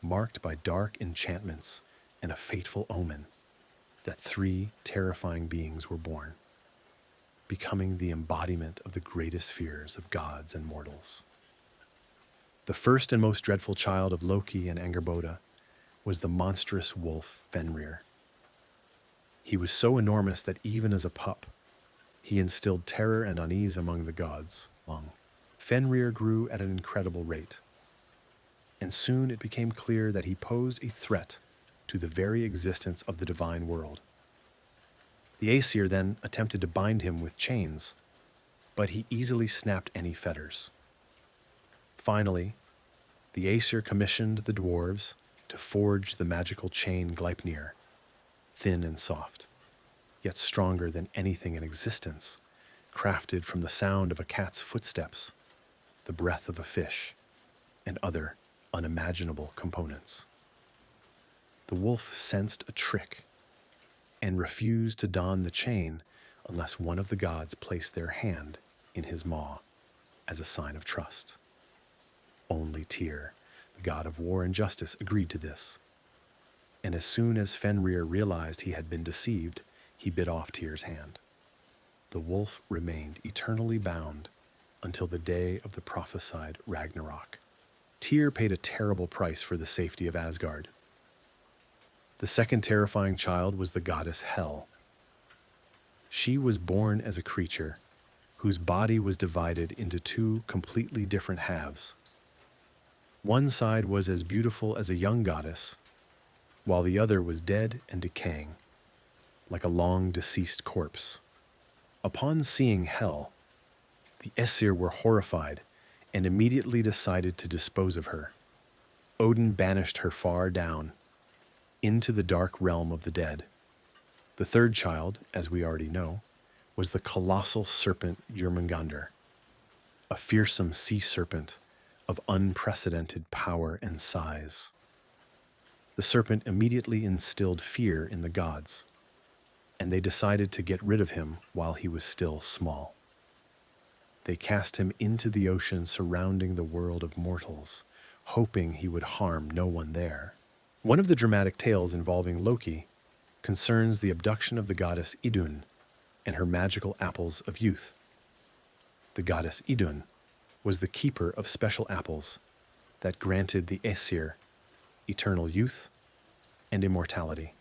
marked by dark enchantments and a fateful omen, that 3 terrifying beings were born, becoming the embodiment of the greatest fears of gods and mortals. The first and most dreadful child of Loki and Angerboda was the monstrous wolf Fenrir. He was so enormous that even as a pup, he instilled terror and unease among the gods. Fenrir grew at an incredible rate, and soon it became clear that he posed a threat to the very existence of the divine world. The Aesir then attempted to bind him with chains, but he easily snapped any fetters. Finally, the Aesir commissioned the dwarves to forge the magical chain Gleipnir, thin and soft, yet stronger than anything in existence, crafted from the sound of a cat's footsteps, the breath of a fish, and other unimaginable components. The wolf sensed a trick and refused to don the chain unless one of the gods placed their hand in his maw as a sign of trust. Only Tyr, the god of war and justice, agreed to this. And as soon as Fenrir realized he had been deceived, he bit off Tyr's hand. The wolf remained eternally bound until the day of the prophesied Ragnarok. Tyr paid a terrible price for the safety of Asgard. The second terrifying child was the goddess Hel. She was born as a creature whose body was divided into two completely different halves. One side was as beautiful as a young goddess, while the other was dead and decaying, like a long-deceased corpse. Upon seeing Hel, the Aesir were horrified and immediately decided to dispose of her. Odin banished her far down, into the dark realm of the dead. The third child, as we already know, was the colossal serpent Jörmungandr, a fearsome sea serpent of unprecedented power and size. The serpent immediately instilled fear in the gods, and they decided to get rid of him while he was still small. They cast him into the ocean surrounding the world of mortals, hoping he would harm no one there. One of the dramatic tales involving Loki concerns the abduction of the goddess Idun and her magical apples of youth. The goddess Idun was the keeper of special apples that granted the Aesir eternal youth and immortality.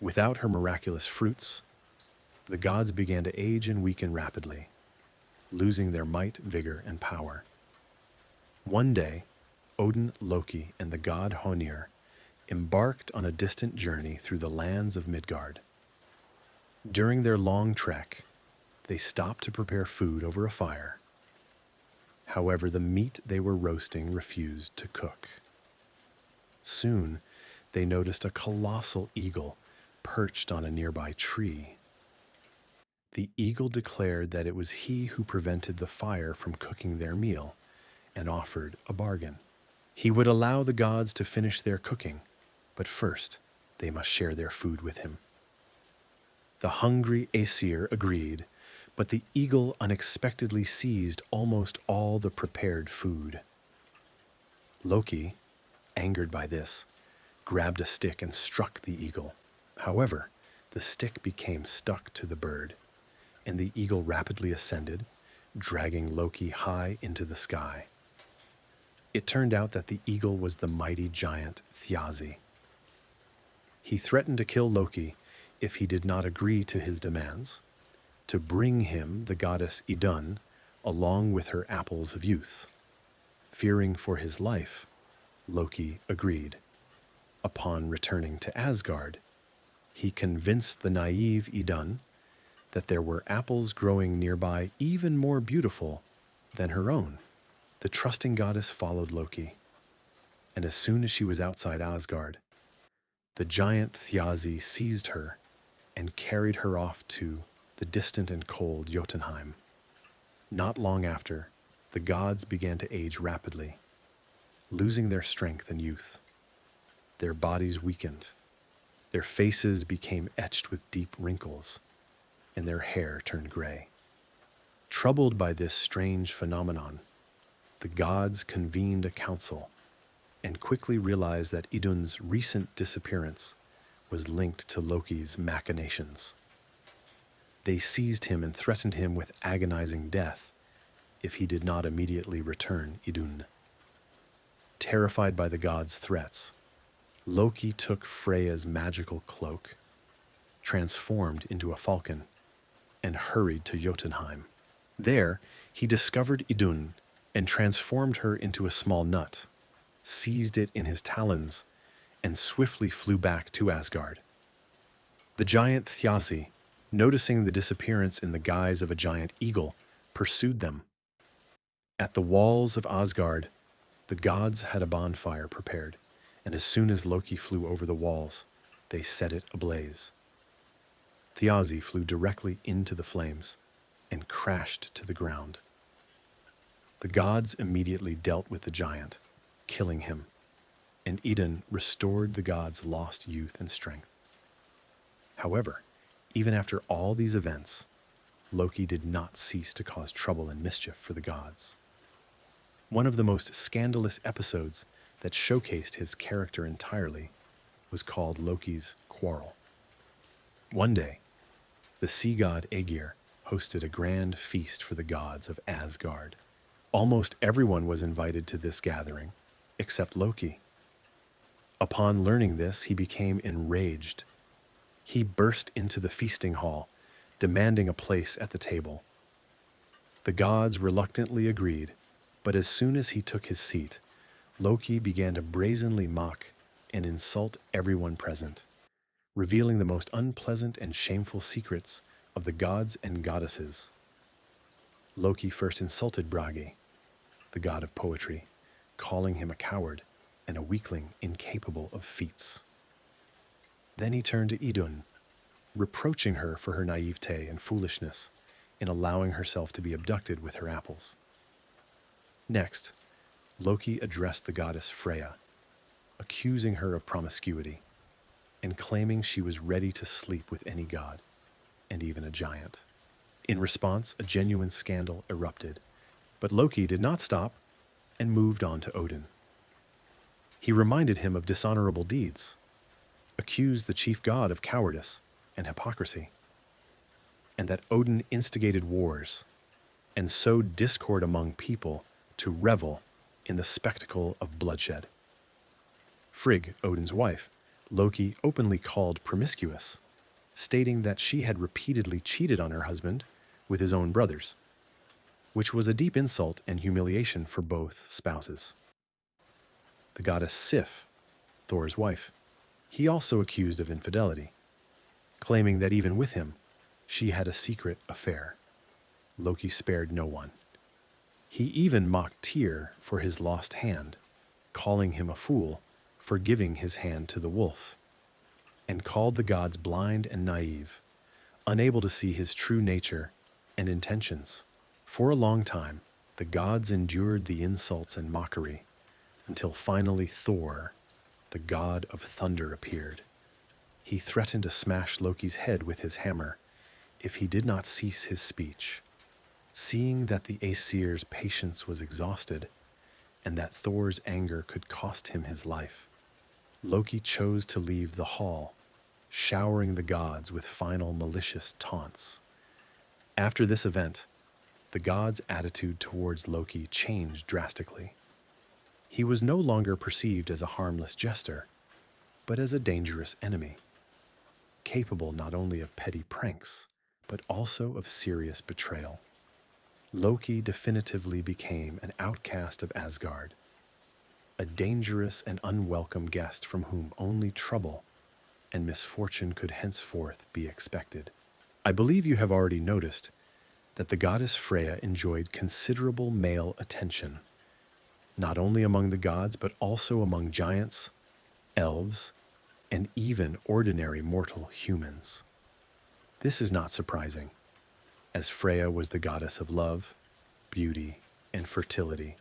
Without her miraculous fruits, the gods began to age and weaken rapidly, losing their might, vigor, and power. One day, Odin, Loki, and the god Honir embarked on a distant journey through the lands of Midgard. During their long trek, they stopped to prepare food over a fire. However, the meat they were roasting refused to cook. Soon, they noticed a colossal eagle perched on a nearby tree. The eagle declared that it was he who prevented the fire from cooking their meal and offered a bargain. He would allow the gods to finish their cooking, but first they must share their food with him. The hungry Aesir agreed, but the eagle unexpectedly seized almost all the prepared food. Loki, angered by this, grabbed a stick and struck the eagle. However, the stick became stuck to the bird, and the eagle rapidly ascended, dragging Loki high into the sky. It turned out that the eagle was the mighty giant Thjazi. He threatened to kill Loki if he did not agree to his demands, to bring him the goddess Idun along with her apples of youth. Fearing for his life, Loki agreed. Upon returning to Asgard, he convinced the naive Idun that there were apples growing nearby even more beautiful than her own. The trusting goddess followed Loki, and as soon as she was outside Asgard, the giant Thjazi seized her and carried her off to the distant and cold Jotunheim. Not long after, the gods began to age rapidly, losing their strength and youth. Their bodies weakened, their faces became etched with deep wrinkles, and their hair turned gray. Troubled by this strange phenomenon, the gods convened a council and quickly realized that Idun's recent disappearance was linked to Loki's machinations. They seized him and threatened him with agonizing death if he did not immediately return Idun. Terrified by the gods' threats, Loki took Freya's magical cloak, transformed into a falcon, and hurried to Jotunheim. There, he discovered Idun and transformed her into a small nut, seized it in his talons, and swiftly flew back to Asgard. The giant Thjazi, noticing the disappearance in the guise of a giant eagle, pursued them. At the walls of Asgard, the gods had a bonfire prepared and as soon as Loki flew over the walls, they set it ablaze. Thiazi flew directly into the flames and crashed to the ground. The gods immediately dealt with the giant, killing him, and Idun restored the gods' lost youth and strength. However, even after all these events, Loki did not cease to cause trouble and mischief for the gods. One of the most scandalous episodes that showcased his character entirely was called Loki's Quarrel. One day, the sea god Aegir hosted a grand feast for the gods of Asgard. Almost everyone was invited to this gathering, except Loki. Upon learning this, he became enraged. He burst into the feasting hall, demanding a place at the table. The gods reluctantly agreed, but as soon as he took his seat, Loki began to brazenly mock and insult everyone present, revealing the most unpleasant and shameful secrets of the gods and goddesses. Loki first insulted Bragi, the god of poetry, calling him a coward and a weakling incapable of feats. Then he turned to Idun, reproaching her for her naivete and foolishness in allowing herself to be abducted with her apples. Next, Loki addressed the goddess Freya, accusing her of promiscuity and claiming she was ready to sleep with any god, and even a giant. In response, a genuine scandal erupted, but Loki did not stop and moved on to Odin. He reminded him of dishonorable deeds, accused the chief god of cowardice and hypocrisy, and that Odin instigated wars and sowed discord among people to revel in the spectacle of bloodshed. Frigg, Odin's wife, Loki openly called promiscuous, stating that she had repeatedly cheated on her husband with his own brothers, which was a deep insult and humiliation for both spouses. The goddess Sif, Thor's wife, he also accused of infidelity, claiming that even with him, she had a secret affair. Loki spared no one. He even mocked Tyr for his lost hand, calling him a fool for giving his hand to the wolf, and called the gods blind and naive, unable to see his true nature and intentions. For a long time, the gods endured the insults and mockery, until finally Thor, the god of thunder, appeared. He threatened to smash Loki's head with his hammer if he did not cease his speech. Seeing that the Aesir's patience was exhausted and that Thor's anger could cost him his life, Loki chose to leave the hall, showering the gods with final malicious taunts. After this event, the gods' attitude towards Loki changed drastically. He was no longer perceived as a harmless jester, but as a dangerous enemy, capable not only of petty pranks, but also of serious betrayal. Loki definitively became an outcast of Asgard, a dangerous and unwelcome guest from whom only trouble and misfortune could henceforth be expected. I believe you have already noticed that the goddess Freya enjoyed considerable male attention, not only among the gods but also among giants, elves, and even ordinary mortal humans. This is not surprising, as Freya was the goddess of love, beauty, and fertility,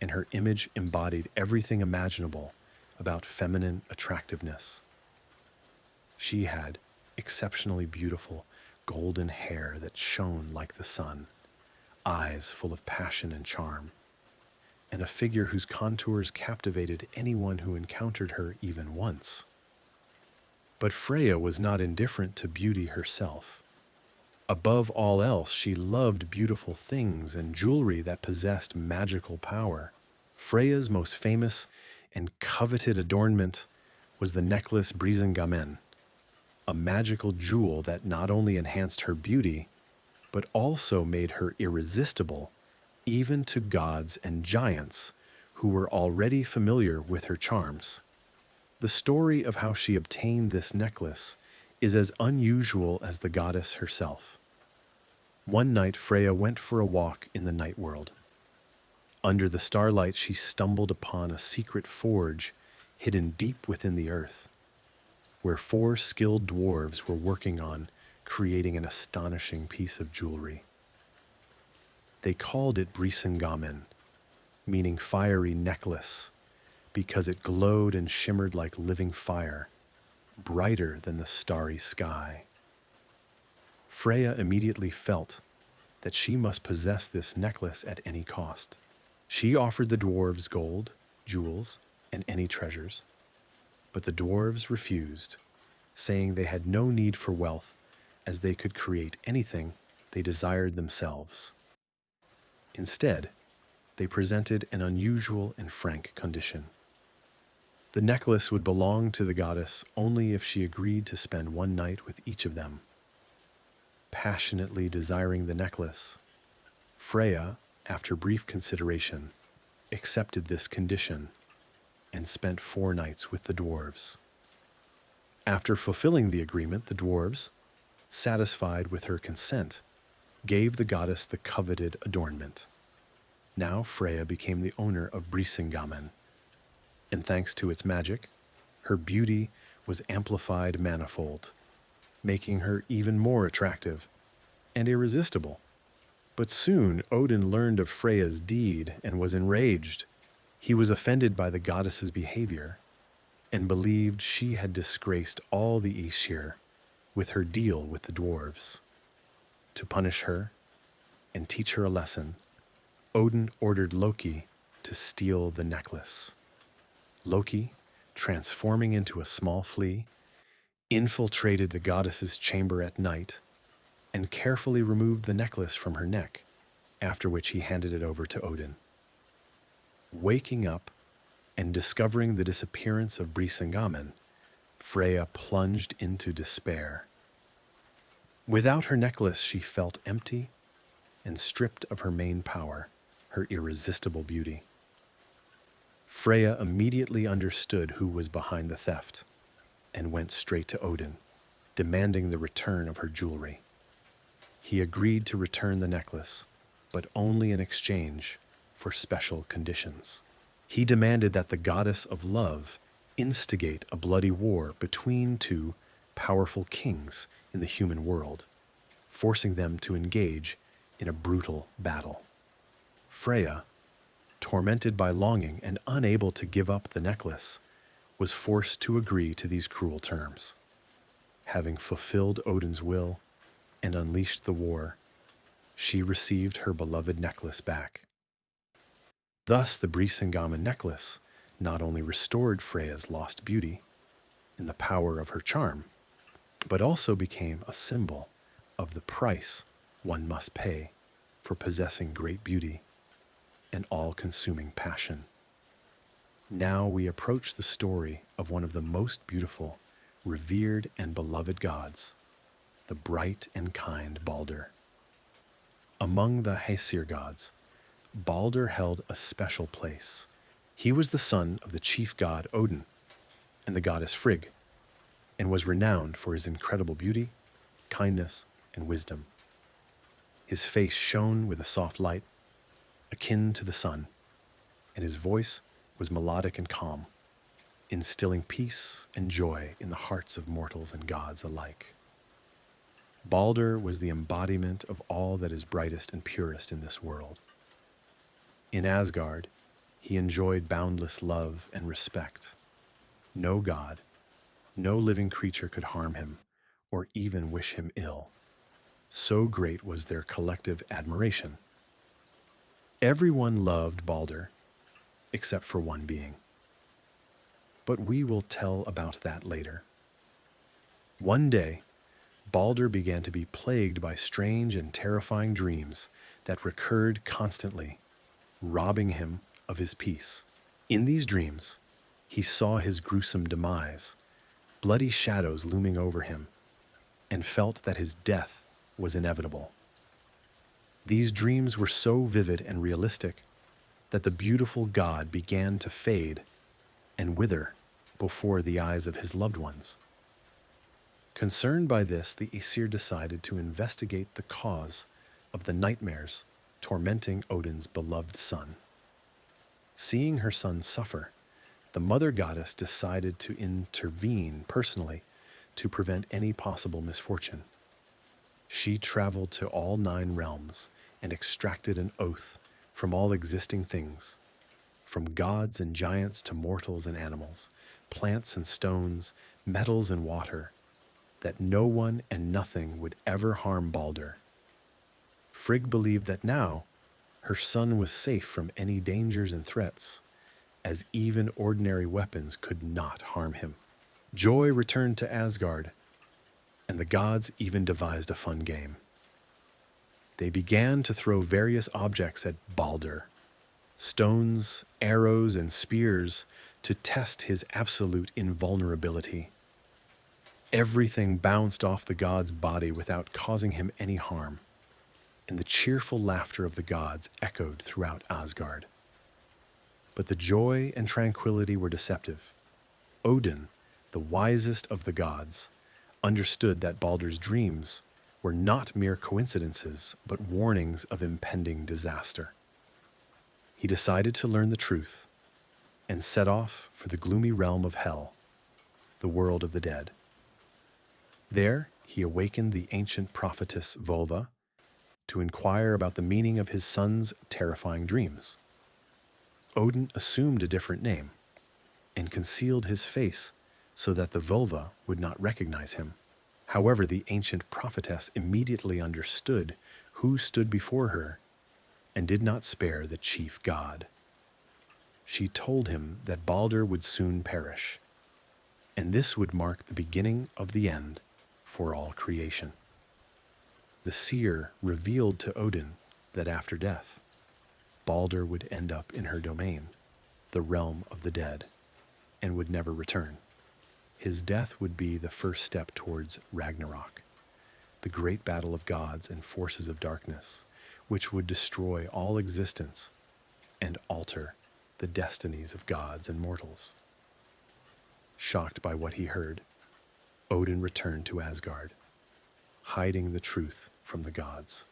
and her image embodied everything imaginable about feminine attractiveness. She had exceptionally beautiful golden hair that shone like the sun, eyes full of passion and charm, and a figure whose contours captivated anyone who encountered her even once. But Freya was not indifferent to beauty herself. Above all else, she loved beautiful things and jewelry that possessed magical power. Freya's most famous and coveted adornment was the necklace Brisingamen, a magical jewel that not only enhanced her beauty, but also made her irresistible even to gods and giants who were already familiar with her charms. The story of how she obtained this necklace is as unusual as the goddess herself. One night, Freya went for a walk in the night world. Under the starlight, she stumbled upon a secret forge hidden deep within the earth, where 4 skilled dwarves were working on creating an astonishing piece of jewelry. They called it brisingamen, meaning fiery necklace, because it glowed and shimmered like living fire, brighter than the starry sky. Freya immediately felt that she must possess this necklace at any cost. She offered the dwarves gold, jewels, and any treasures, but the dwarves refused, saying they had no need for wealth, as they could create anything they desired themselves. Instead, they presented an unusual and frank condition. The necklace would belong to the goddess only if she agreed to spend one night with each of them. Passionately desiring the necklace, Freya, after brief consideration, accepted this condition and spent 4 nights with the dwarves. After fulfilling the agreement, the dwarves, satisfied with her consent, gave the goddess the coveted adornment. Now Freya became the owner of Brisingamen, and thanks to its magic, her beauty was amplified manifold, making her even more attractive and irresistible. But soon Odin learned of Freya's deed and was enraged. He was offended by the goddess's behavior and believed she had disgraced all the Aesir with her deal with the dwarves. To punish her and teach her a lesson, Odin ordered Loki to steal the necklace. Loki, transforming into a small flea, infiltrated the goddess's chamber at night and carefully removed the necklace from her neck, after which he handed it over to Odin. Waking up and discovering the disappearance of Brisingamen, Freya plunged into despair. Without her necklace, she felt empty and stripped of her main power, her irresistible beauty. Freya immediately understood who was behind the theft and went straight to Odin, demanding the return of her jewelry. He agreed to return the necklace, but only in exchange for special conditions. He demanded that the goddess of love instigate a bloody war between 2 powerful kings in the human world, forcing them to engage in a brutal battle. Freya, tormented by longing and unable to give up the necklace, was forced to agree to these cruel terms. Having fulfilled Odin's will and unleashed the war, she received her beloved necklace back. Thus the Brisingamen necklace not only restored Freya's lost beauty and the power of her charm, but also became a symbol of the price one must pay for possessing great beauty and all-consuming passion. Now we approach the story of one of the most beautiful, revered, and beloved gods, the bright and kind Balder. Among the Aesir gods, Balder held a special place. He was the son of the chief god Odin and the goddess Frigg, and was renowned for his incredible beauty, kindness, and wisdom. His face shone with a soft light, akin to the sun, and his voice was melodic and calm, instilling peace and joy in the hearts of mortals and gods alike. Balder was the embodiment of all that is brightest and purest in this world. In Asgard, he enjoyed boundless love and respect. No god, no living creature could harm him or even wish him ill. So great was their collective admiration. Everyone loved Balder, except for one being. But we will tell about that later. One day, Balder began to be plagued by strange and terrifying dreams that recurred constantly, robbing him of his peace. In these dreams, he saw his gruesome demise, bloody shadows looming over him, and felt that his death was inevitable. These dreams were so vivid and realistic that the beautiful god began to fade and wither before the eyes of his loved ones. Concerned by this, the Aesir decided to investigate the cause of the nightmares tormenting Odin's beloved son. Seeing her son suffer, The mother goddess decided to intervene personally to prevent any possible misfortune. She traveled to all 9 realms and extracted an oath from all existing things, from gods and giants to mortals and animals, plants and stones, metals and water, that no one and nothing would ever harm Balder. Frigg believed that now her son was safe from any dangers and threats, as even ordinary weapons could not harm him. Joy returned to Asgard, and the gods even devised a fun game. They began to throw various objects at Balder, stones, arrows, and spears, to test his absolute invulnerability. Everything bounced off the god's body without causing him any harm, and the cheerful laughter of the gods echoed throughout Asgard. But the joy and tranquility were deceptive. Odin, the wisest of the gods, understood that Balder's dreams were not mere coincidences, but warnings of impending disaster. He decided to learn the truth and set off for the gloomy realm of Hel, the world of the dead. There, he awakened the ancient prophetess Volva to inquire about the meaning of his son's terrifying dreams. Odin assumed a different name and concealed his face so that the Volva would not recognize him. However, the ancient prophetess immediately understood who stood before her and did not spare the chief god. She told him that Balder would soon perish, and this would mark the beginning of the end for all creation. The seer revealed to Odin that after death, Balder would end up in her domain, the realm of the dead, and would never return. His death would be the first step towards Ragnarok, the great battle of gods and forces of darkness, which would destroy all existence and alter the destinies of gods and mortals. Shocked by what he heard, Odin returned to Asgard, hiding the truth from the gods.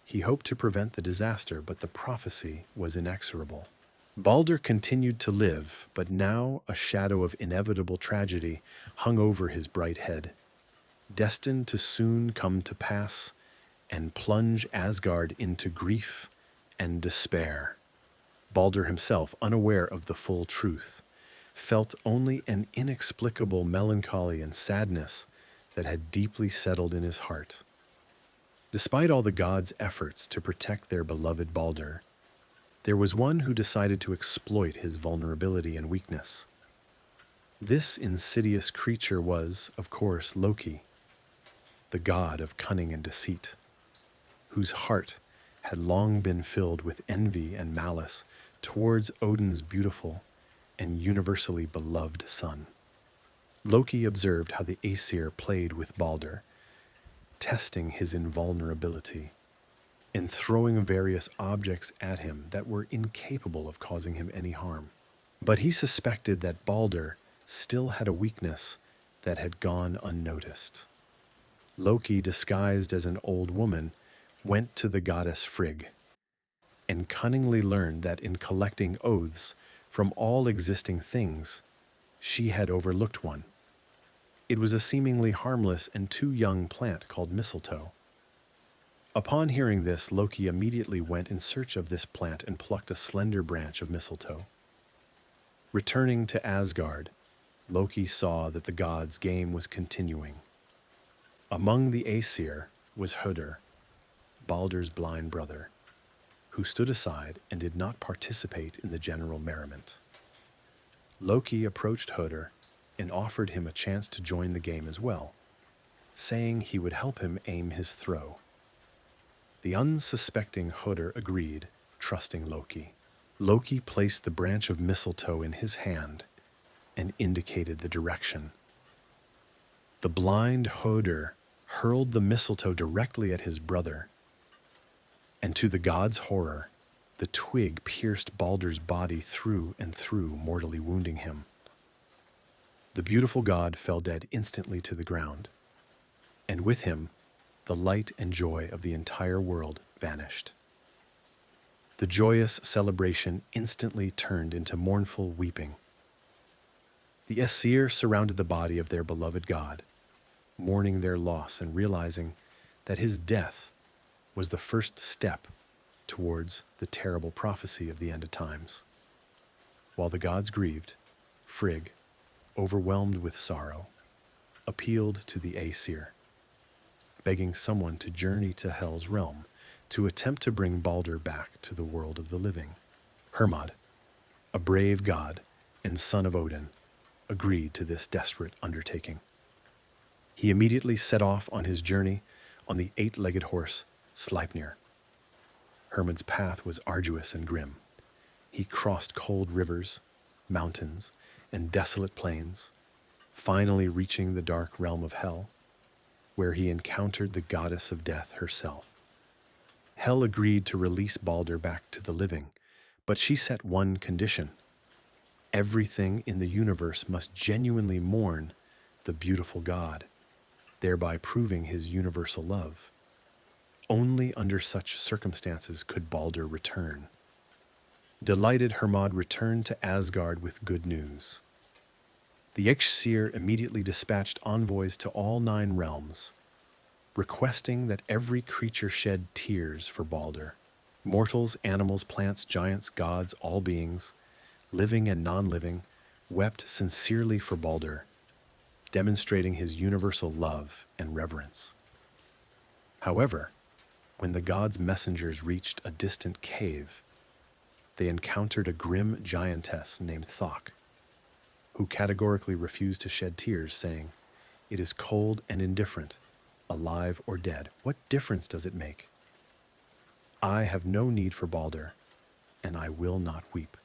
He hoped to prevent the disaster, but the prophecy was inexorable. Balder continued to live, but now a shadow of inevitable tragedy hung over his bright head, destined to soon come to pass and plunge Asgard into grief and despair. Balder himself, unaware of the full truth, felt only an inexplicable melancholy and sadness that had deeply settled in his heart. Despite all the gods' efforts to protect their beloved Balder, there was one who decided to exploit his vulnerability and weakness. This insidious creature was, of course, Loki, the god of cunning and deceit, whose heart had long been filled with envy and malice towards Odin's beautiful and universally beloved son. Loki observed how the Aesir played with Balder, testing his invulnerability and throwing various objects at him that were incapable of causing him any harm. But he suspected that Balder still had a weakness that had gone unnoticed. Loki, disguised as an old woman, went to the goddess Frigg and cunningly learned that in collecting oaths from all existing things, she had overlooked one. It was a seemingly harmless and too young plant called mistletoe. Upon hearing this, Loki immediately went in search of this plant and plucked a slender branch of mistletoe. Returning to Asgard, Loki saw that the gods' game was continuing. Among the Aesir was Hödur, Balder's blind brother, who stood aside and did not participate in the general merriment. Loki approached Hödur and offered him a chance to join the game as well, saying he would help him aim his throw. The unsuspecting Hödur agreed, trusting Loki. Loki placed the branch of mistletoe in his hand and indicated the direction. The blind Hödur hurled the mistletoe directly at his brother, and to the god's horror, the twig pierced Balder's body through and through, mortally wounding him. The beautiful god fell dead instantly to the ground, and with him, the light and joy of the entire world vanished. The joyous celebration instantly turned into mournful weeping. The Aesir surrounded the body of their beloved god, mourning their loss and realizing that his death was the first step towards the terrible prophecy of the end of times. While the gods grieved, Frigg, overwhelmed with sorrow, appealed to the Aesir, begging someone to journey to Hel's realm to attempt to bring Balder back to the world of the living. Hermod, a brave god and son of Odin, agreed to this desperate undertaking. He immediately set off on his journey on the eight-legged horse Sleipnir. Hermod's path was arduous and grim. He crossed cold rivers, mountains, and desolate plains, finally reaching the dark realm of Hel, where he encountered the goddess of death herself. Hel agreed to release Balder back to the living, but she set one condition. Everything in the universe must genuinely mourn the beautiful god, thereby proving his universal love. Only under such circumstances could Balder return. Delighted, Hermod returned to Asgard with good news. The Aesir immediately dispatched envoys to all 9 realms, requesting that every creature shed tears for Balder. Mortals, animals, plants, giants, gods, all beings, living and non-living, wept sincerely for Balder, demonstrating his universal love and reverence. However, when the gods' messengers reached a distant cave, they encountered a grim giantess named Thok, who categorically refused to shed tears, saying, "It is cold and indifferent, alive or dead. What difference does it make? I have no need for Balder, and I will not weep."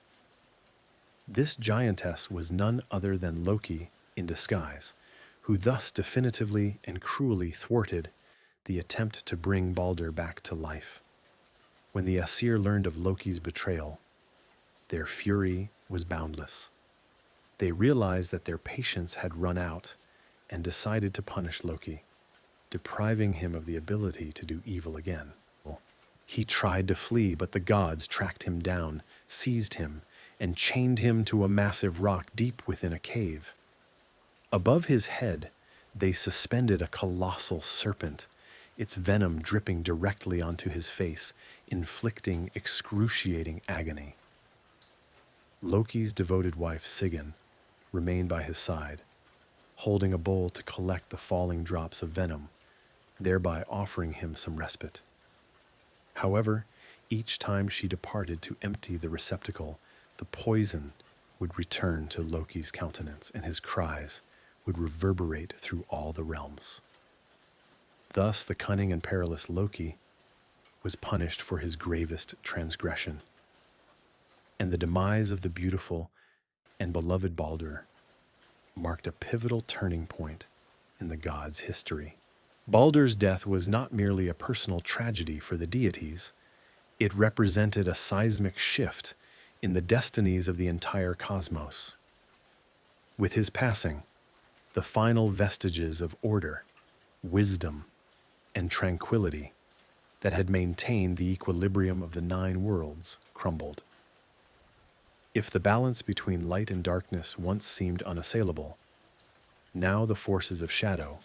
This giantess was none other than Loki in disguise, who thus definitively and cruelly thwarted the attempt to bring Balder back to life. When the Aesir learned of Loki's betrayal, their fury was boundless. They realized that their patience had run out and decided to punish Loki, depriving him of the ability to do evil again. He tried to flee, but the gods tracked him down, seized him, and chained him to a massive rock deep within a cave. Above his head, they suspended a colossal serpent, its venom dripping directly onto his face, inflicting excruciating agony. Loki's devoted wife, Sigyn, remained by his side, holding a bowl to collect the falling drops of venom, thereby offering him some respite. However, each time she departed to empty the receptacle, the poison would return to Loki's countenance, and his cries would reverberate through all the realms. Thus, the cunning and perilous Loki was punished for his gravest transgression, and the demise of the beautiful and beloved Balder marked a pivotal turning point in the gods' history. Balder's death was not merely a personal tragedy for the deities, it represented a seismic shift in the destinies of the entire cosmos. With his passing, the final vestiges of order, wisdom, and tranquility that had maintained the equilibrium of the 9 worlds crumbled. If the balance between light and darkness once seemed unassailable, now the forces of shadow,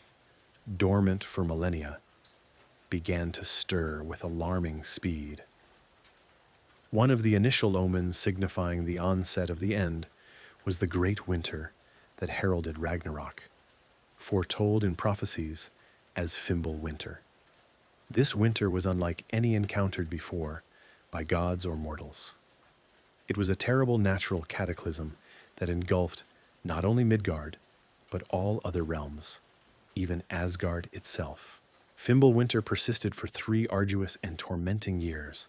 dormant for millennia, began to stir with alarming speed. One of the initial omens signifying the onset of the end was the great winter that heralded Ragnarok, foretold in prophecies as Fimbulwinter. This winter was unlike any encountered before by gods or mortals. It was a terrible natural cataclysm that engulfed not only Midgard, but all other realms, even Asgard itself. Fimbulwinter persisted for 3 arduous and tormenting years,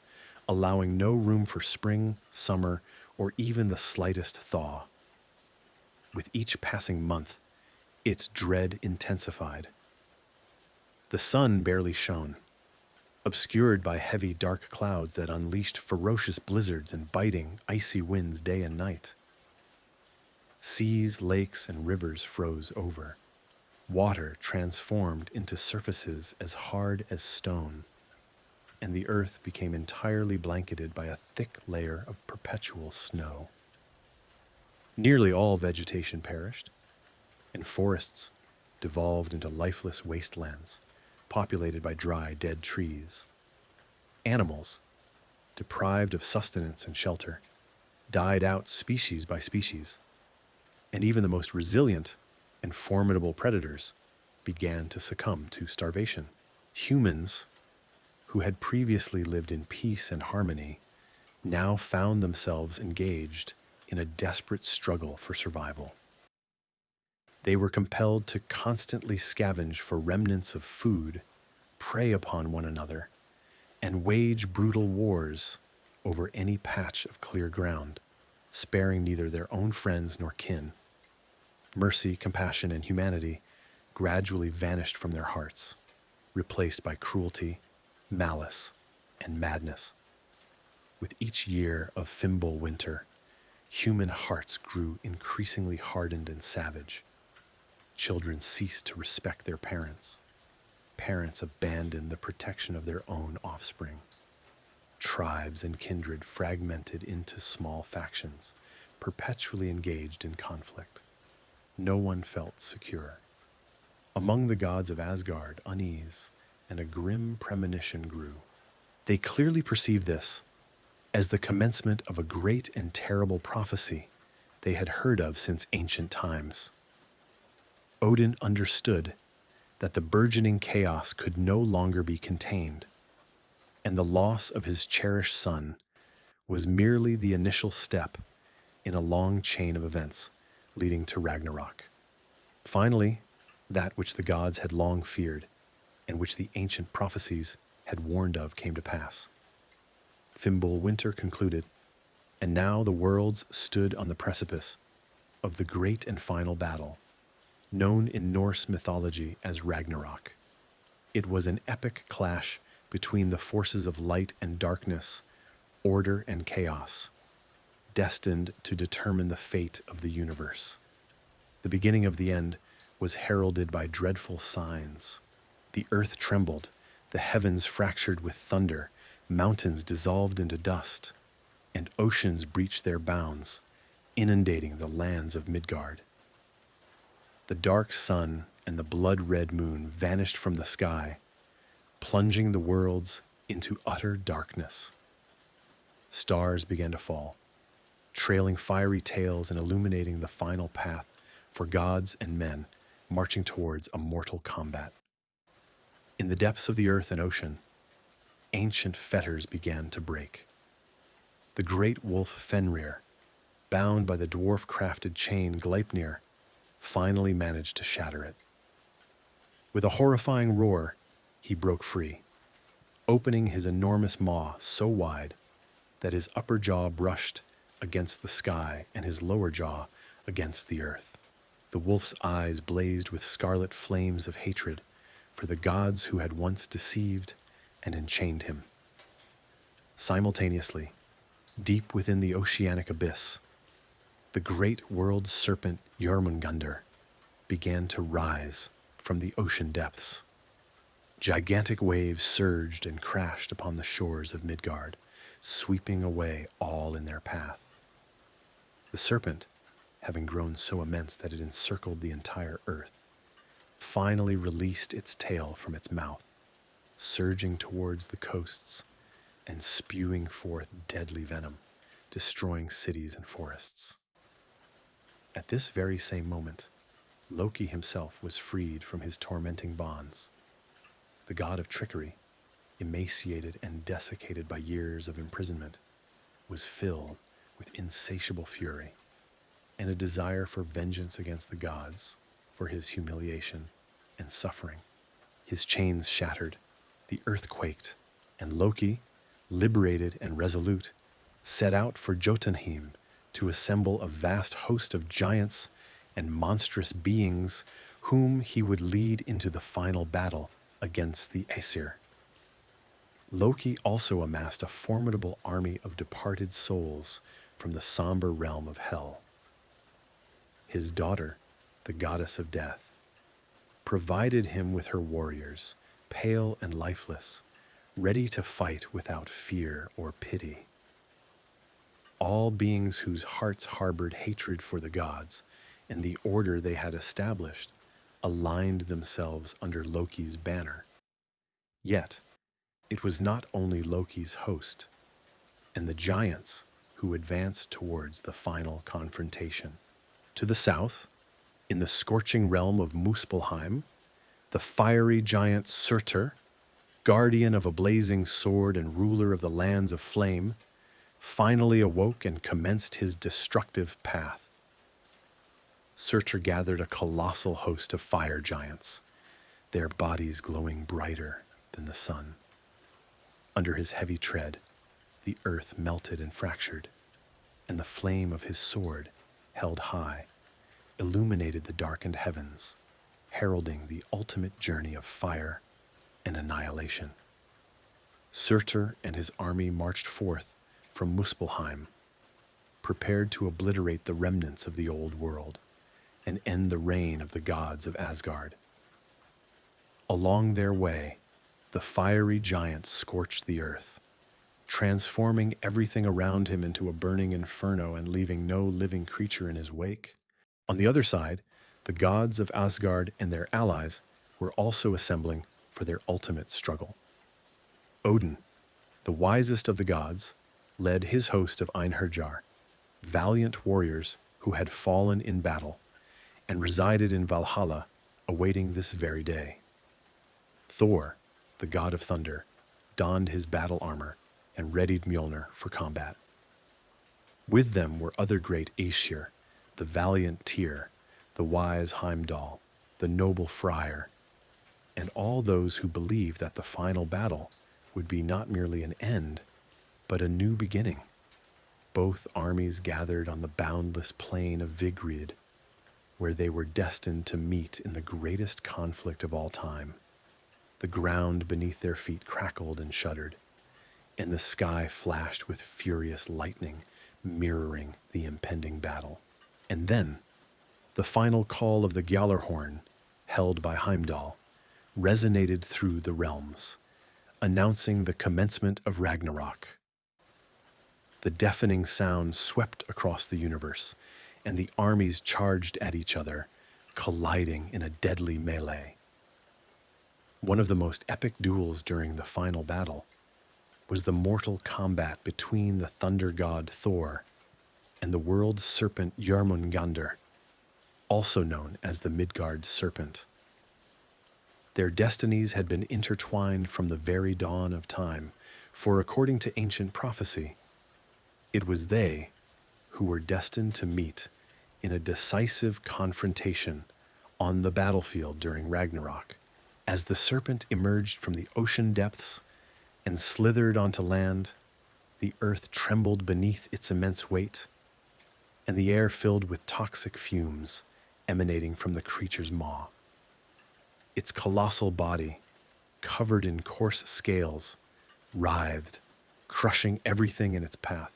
allowing no room for spring, summer, or even the slightest thaw. With each passing month, its dread intensified. The sun barely shone, obscured by heavy dark clouds that unleashed ferocious blizzards and biting, icy winds day and night. Seas, lakes, and rivers froze over. Water transformed into surfaces as hard as stone. and the earth became entirely blanketed by a thick layer of perpetual snow. Nearly all vegetation perished, and forests devolved into lifeless wastelands, populated by dry, dead trees. Animals, deprived of sustenance and shelter, died out species by species, and even the most resilient and formidable predators began to succumb to starvation. Humans, who had previously lived in peace and harmony, now found themselves engaged in a desperate struggle for survival. They were compelled to constantly scavenge for remnants of food, prey upon one another, and wage brutal wars over any patch of clear ground, sparing neither their own friends nor kin. Mercy, compassion, and humanity gradually vanished from their hearts, replaced by cruelty, malice, and madness. With each year of Fimbul winter, human hearts grew increasingly hardened and savage. Children ceased to respect their parents. Parents abandoned the protection of their own offspring. Tribes and kindred fragmented into small factions, perpetually engaged in conflict. No one felt secure. Among the gods of Asgard, unease and a grim premonition grew. They clearly perceived this as the commencement of a great and terrible prophecy they had heard of since ancient times. Odin understood that the burgeoning chaos could no longer be contained, and the loss of his cherished son was merely the initial step in a long chain of events leading to Ragnarok. Finally, that which the gods had long feared and which the ancient prophecies had warned of came to pass. Fimbul winter concluded, and now the worlds stood on the precipice of the great and final battle, known in Norse mythology as Ragnarok. It was an epic clash between the forces of light and darkness, order and chaos, destined to determine the fate of the universe. The beginning of the end was heralded by dreadful signs. The earth trembled, the heavens fractured with thunder, mountains dissolved into dust, and oceans breached their bounds, inundating the lands of Midgard. The dark sun and the blood-red moon vanished from the sky, plunging the worlds into utter darkness. Stars began to fall, trailing fiery tails and illuminating the final path for gods and men marching towards a mortal combat. In the depths of the earth and ocean, ancient fetters began to break. The great wolf Fenrir, bound by the dwarf-crafted chain Gleipnir, finally managed to shatter it. With a horrifying roar, he broke free, opening his enormous maw so wide that his upper jaw brushed against the sky and his lower jaw against the earth. The wolf's eyes blazed with scarlet flames of hatred for the gods who had once deceived and enchained him. Simultaneously, deep within the oceanic abyss, the great world serpent Jormungandr began to rise from the ocean depths. Gigantic waves surged and crashed upon the shores of Midgard, sweeping away all in their path. The serpent, having grown so immense that it encircled the entire earth, finally released its tail from its mouth, surging towards the coasts and spewing forth deadly venom, destroying cities and forests. At this very same moment, Loki himself was freed from his tormenting bonds. The god of trickery, emaciated and desiccated by years of imprisonment, was filled with insatiable fury and a desire for vengeance against the gods for his humiliation and suffering. His chains shattered, the earth quaked, and Loki, liberated and resolute, set out for Jotunheim to assemble a vast host of giants and monstrous beings whom he would lead into the final battle against the Aesir. Loki also amassed a formidable army of departed souls from the somber realm of Hel. His daughter, the goddess of death, provided him with her warriors, pale and lifeless, ready to fight without fear or pity. All beings whose hearts harbored hatred for the gods and the order they had established aligned themselves under Loki's banner. Yet, it was not only Loki's host and the giants who advanced towards the final confrontation. To the south, in the scorching realm of Muspelheim, the fiery giant Surtur, guardian of a blazing sword and ruler of the lands of flame, finally awoke and commenced his destructive path. Surtur gathered a colossal host of fire giants, their bodies glowing brighter than the sun. Under his heavy tread, the earth melted and fractured, and the flame of his sword, held high, illuminated the darkened heavens, heralding the ultimate journey of fire and annihilation. Surtur and his army marched forth from Muspelheim, prepared to obliterate the remnants of the old world and end the reign of the gods of Asgard. Along their way, the fiery giant scorched the earth, transforming everything around him into a burning inferno and leaving no living creature in his wake. On the other side, the gods of Asgard and their allies were also assembling for their ultimate struggle. Odin, the wisest of the gods, led his host of Einherjar, valiant warriors who had fallen in battle and resided in Valhalla, awaiting this very day. Thor, the god of thunder, donned his battle armor and readied Mjolnir for combat. With them were other great Aesir, the valiant Tyr, the wise Heimdall, the noble Freyr, and all those who believed that the final battle would be not merely an end, but a new beginning. Both armies gathered on the boundless plain of Vigrid, where they were destined to meet in the greatest conflict of all time. The ground beneath their feet crackled and shuddered, and the sky flashed with furious lightning, mirroring the impending battle. And then, the final call of the Gjallarhorn, held by Heimdall, resonated through the realms, announcing the commencement of Ragnarok. The deafening sound swept across the universe, and the armies charged at each other, colliding in a deadly melee. One of the most epic duels during the final battle was the mortal combat between the thunder god Thor and the world serpent Jörmungandr, also known as the Midgard serpent. Their destinies had been intertwined from the very dawn of time, for according to ancient prophecy, it was they who were destined to meet in a decisive confrontation on the battlefield during Ragnarok. As the serpent emerged from the ocean depths and slithered onto land, the earth trembled beneath its immense weight, and the air filled with toxic fumes emanating from the creature's maw. Its colossal body, covered in coarse scales, writhed, crushing everything in its path.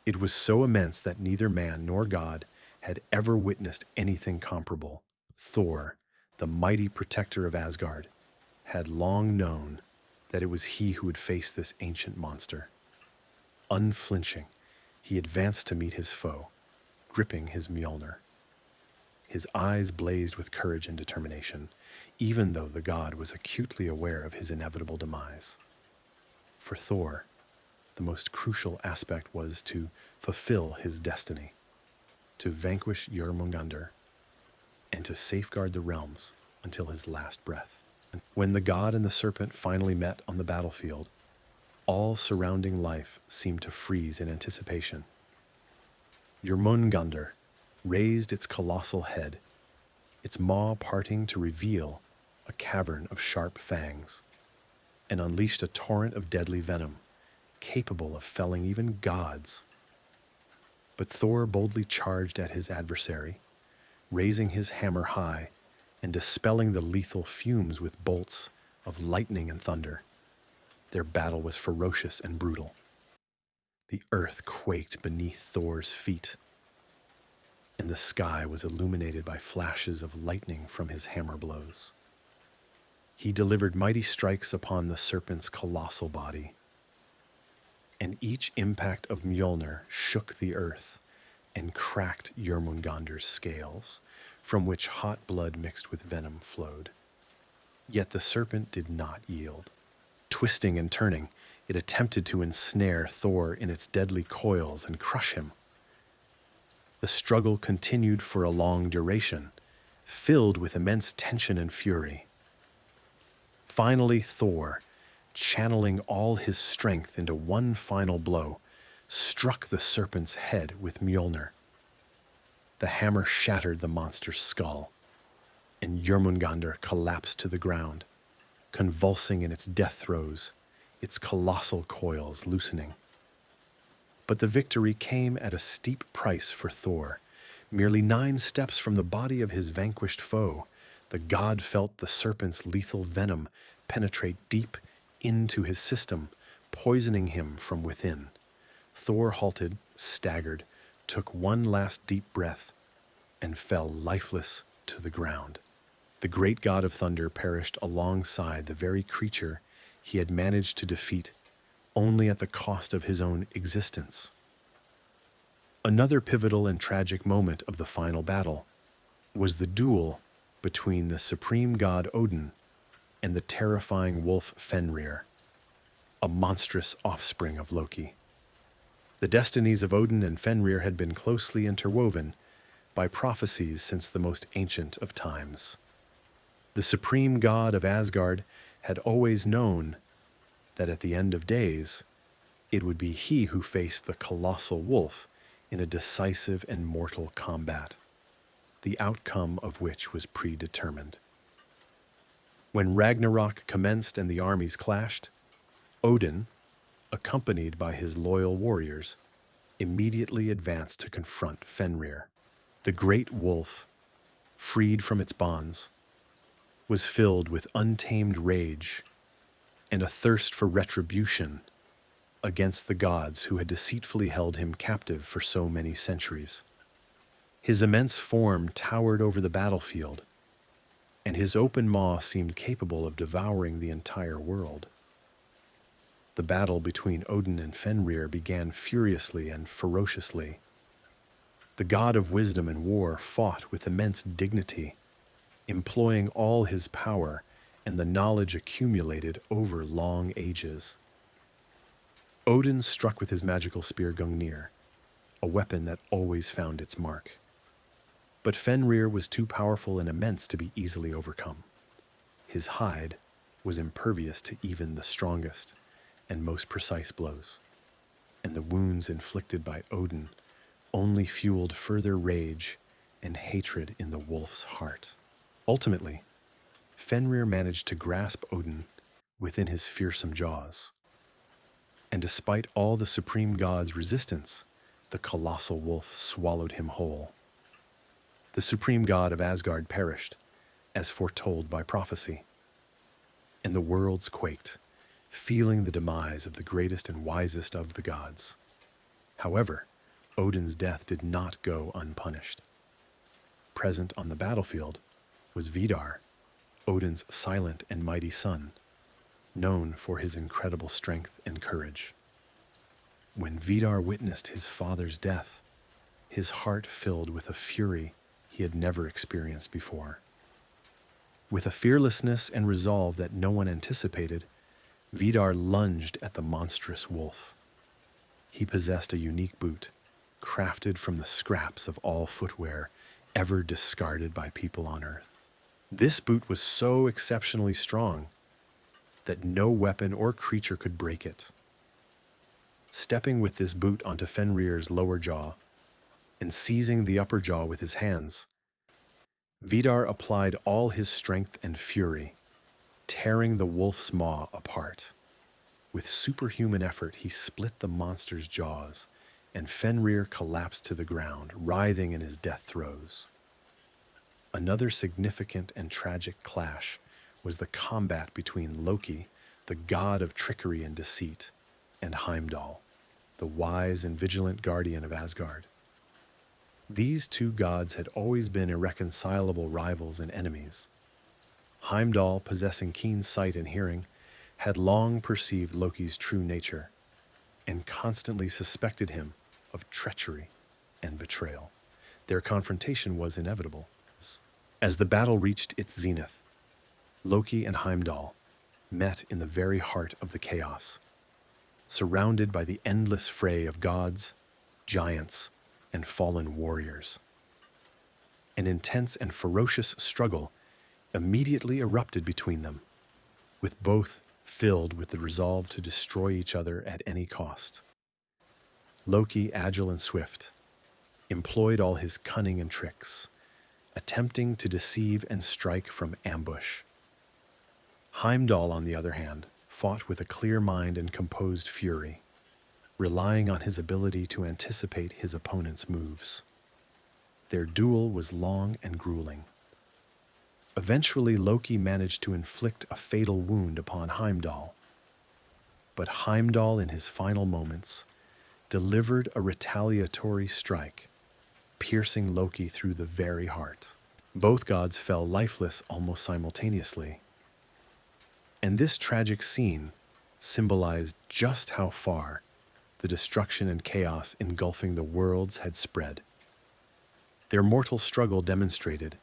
It was so immense that neither man nor god had ever witnessed anything comparable. Thor, the mighty protector of Asgard, had long known that it was he who would face this ancient monster. Unflinching, he advanced to meet his foe, gripping his Mjolnir. His eyes blazed with courage and determination, even though the god was acutely aware of his inevitable demise. For Thor, the most crucial aspect was to fulfill his destiny, to vanquish Jörmungandr, and to safeguard the realms until his last breath. When the god and the serpent finally met on the battlefield, all surrounding life seemed to freeze in anticipation. Jörmungandr raised its colossal head, its maw parting to reveal a cavern of sharp fangs, and unleashed a torrent of deadly venom, capable of felling even gods. But Thor boldly charged at his adversary, raising his hammer high and dispelling the lethal fumes with bolts of lightning and thunder. Their battle was ferocious and brutal. The earth quaked beneath Thor's feet, and the sky was illuminated by flashes of lightning from his hammer blows. He delivered mighty strikes upon the serpent's colossal body, and each impact of Mjolnir shook the earth and cracked Jormungandr's scales, from which hot blood mixed with venom flowed. Yet the serpent did not yield. Twisting and turning, it attempted to ensnare Thor in its deadly coils and crush him. The struggle continued for a long duration, filled with immense tension and fury. Finally, Thor, channeling all his strength into one final blow, struck the serpent's head with Mjolnir. The hammer shattered the monster's skull, and Jormungandr collapsed to the ground, convulsing in its death throes, its colossal coils loosening. But the victory came at a steep price for Thor. Merely 9 steps from the body of his vanquished foe, the god felt the serpent's lethal venom penetrate deep into his system, poisoning him from within. Thor halted, staggered, took one last deep breath, and fell lifeless to the ground. The great god of thunder perished alongside the very creature he had managed to defeat, only at the cost of his own existence. Another pivotal and tragic moment of the final battle was the duel between the supreme god Odin and the terrifying wolf Fenrir, a monstrous offspring of Loki. The destinies of Odin and Fenrir had been closely interwoven by prophecies since the most ancient of times. The supreme god of Asgard had always known that at the end of days, it would be he who faced the colossal wolf in a decisive and mortal combat, the outcome of which was predetermined. When Ragnarok commenced and the armies clashed, Odin, accompanied by his loyal warriors, immediately advanced to confront Fenrir. The great wolf, freed from its bonds, was filled with untamed rage and a thirst for retribution against the gods who had deceitfully held him captive for so many centuries. His immense form towered over the battlefield, and his open maw seemed capable of devouring the entire world. The battle between Odin and Fenrir began furiously and ferociously. The god of wisdom and war fought with immense dignity, employing all his power and the knowledge accumulated over long ages. Odin struck with his magical spear Gungnir, a weapon that always found its mark. But Fenrir was too powerful and immense to be easily overcome. His hide was impervious to even the strongest and most precise blows, and the wounds inflicted by Odin only fueled further rage and hatred in the wolf's heart. Ultimately, Fenrir managed to grasp Odin within his fearsome jaws, and despite all the supreme god's resistance, the colossal wolf swallowed him whole. The supreme god of Asgard perished, as foretold by prophecy, and the worlds quaked, feeling the demise of the greatest and wisest of the gods. However, Odin's death did not go unpunished. Present on the battlefield was Vidar, Odin's silent and mighty son, known for his incredible strength and courage. When Vidar witnessed his father's death, his heart filled with a fury he had never experienced before. With a fearlessness and resolve that no one anticipated, Vidar lunged at the monstrous wolf. He possessed a unique boot, crafted from the scraps of all footwear ever discarded by people on Earth. This boot was so exceptionally strong that no weapon or creature could break it. Stepping with this boot onto Fenrir's lower jaw and seizing the upper jaw with his hands, Vidar applied all his strength and fury, tearing the wolf's maw apart. With superhuman effort, he split the monster's jaws, and Fenrir collapsed to the ground, writhing in his death throes. Another significant and tragic clash was the combat between Loki, the god of trickery and deceit, and Heimdall, the wise and vigilant guardian of Asgard. These two gods had always been irreconcilable rivals and enemies. Heimdall, possessing keen sight and hearing, had long perceived Loki's true nature and constantly suspected him of treachery and betrayal. Their confrontation was inevitable. As the battle reached its zenith, Loki and Heimdall met in the very heart of the chaos, surrounded by the endless fray of gods, giants, and fallen warriors. An intense and ferocious struggle immediately erupted between them, with both filled with the resolve to destroy each other at any cost. Loki, agile and swift, employed all his cunning and tricks, attempting to deceive and strike from ambush. Heimdall, on the other hand, fought with a clear mind and composed fury, relying on his ability to anticipate his opponent's moves. Their duel was long and grueling. Eventually, Loki managed to inflict a fatal wound upon Heimdall. But Heimdall, in his final moments, delivered a retaliatory strike, piercing Loki through the very heart. Both gods fell lifeless almost simultaneously. And this tragic scene symbolized just how far the destruction and chaos engulfing the worlds had spread. Their mortal struggle demonstrated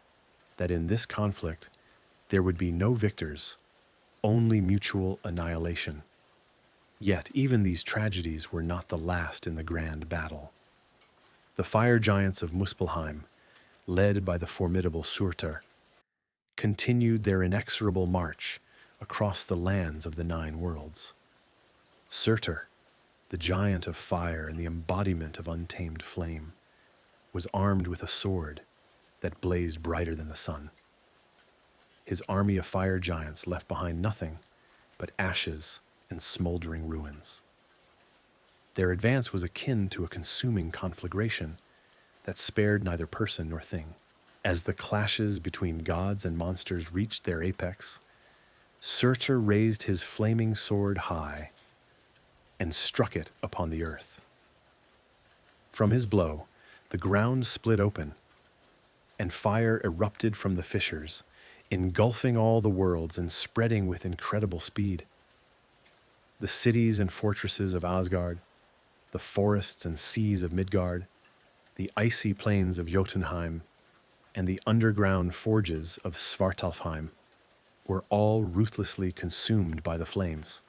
that in this conflict there would be no victors, only mutual annihilation. Yet even these tragedies were not the last in the grand battle. The fire giants of Muspelheim, led by the formidable Surtur, continued their inexorable march across the lands of the nine worlds. Surtur, the giant of fire and the embodiment of untamed flame, was armed with a sword that blazed brighter than the sun. His army of fire giants left behind nothing but ashes and smoldering ruins. Their advance was akin to a consuming conflagration that spared neither person nor thing. As the clashes between gods and monsters reached their apex, Surtur raised his flaming sword high and struck it upon the earth. From his blow, the ground split open, and fire erupted from the fissures, engulfing all the worlds and spreading with incredible speed. The cities and fortresses of Asgard, the forests and seas of Midgard, the icy plains of Jotunheim, and the underground forges of Svartalfheim were all ruthlessly consumed by the flames.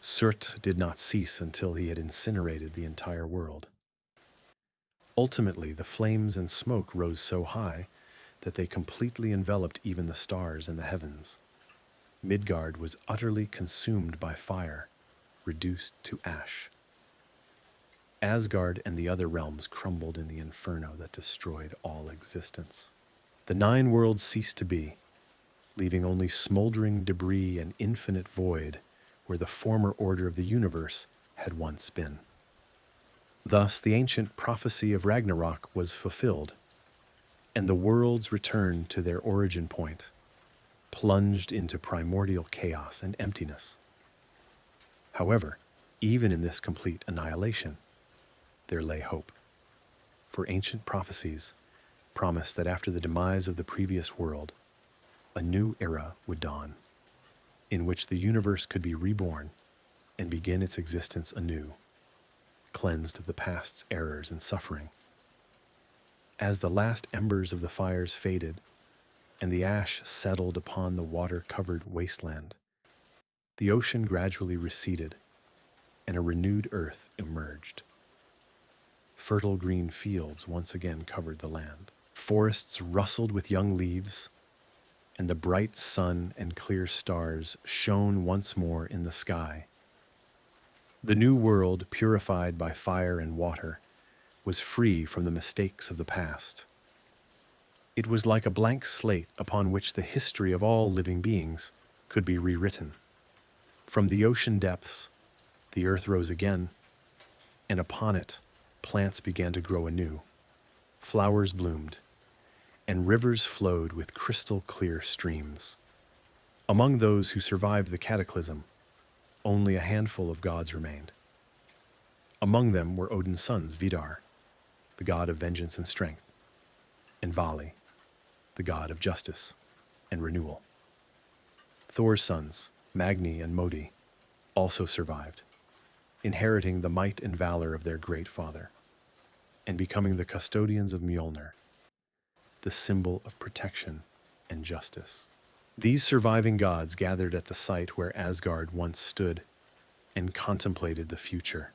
Surt did not cease until he had incinerated the entire world. Ultimately, the flames and smoke rose so high that they completely enveloped even the stars in the heavens. Midgard was utterly consumed by fire, reduced to ash. Asgard and the other realms crumbled in the inferno that destroyed all existence. The nine worlds ceased to be, leaving only smoldering debris and infinite void where the former order of the universe had once been. Thus, the ancient prophecy of Ragnarok was fulfilled, and the worlds returned to their origin point, plunged into primordial chaos and emptiness. However, even in this complete annihilation, there lay hope. For ancient prophecies promised that after the demise of the previous world, a new era would dawn, in which the universe could be reborn and begin its existence anew, cleansed of the past's errors and suffering. As the last embers of the fires faded and the ash settled upon the water-covered wasteland, the ocean gradually receded and a renewed earth emerged. Fertile green fields once again covered the land. Forests rustled with young leaves, and the bright sun and clear stars shone once more in the sky. The new world, purified by fire and water, was free from the mistakes of the past. It was like a blank slate upon which the history of all living beings could be rewritten. From the ocean depths, the earth rose again, and upon it, plants began to grow anew. Flowers bloomed, and rivers flowed with crystal-clear streams. Among those who survived the cataclysm, only a handful of gods remained. Among them were Odin's sons, Vidar, the god of vengeance and strength, and Vali, the god of justice and renewal. Thor's sons, Magni and Modi, also survived, inheriting the might and valor of their great father, and becoming the custodians of Mjolnir, the symbol of protection and justice. These surviving gods gathered at the site where Asgard once stood and contemplated the future.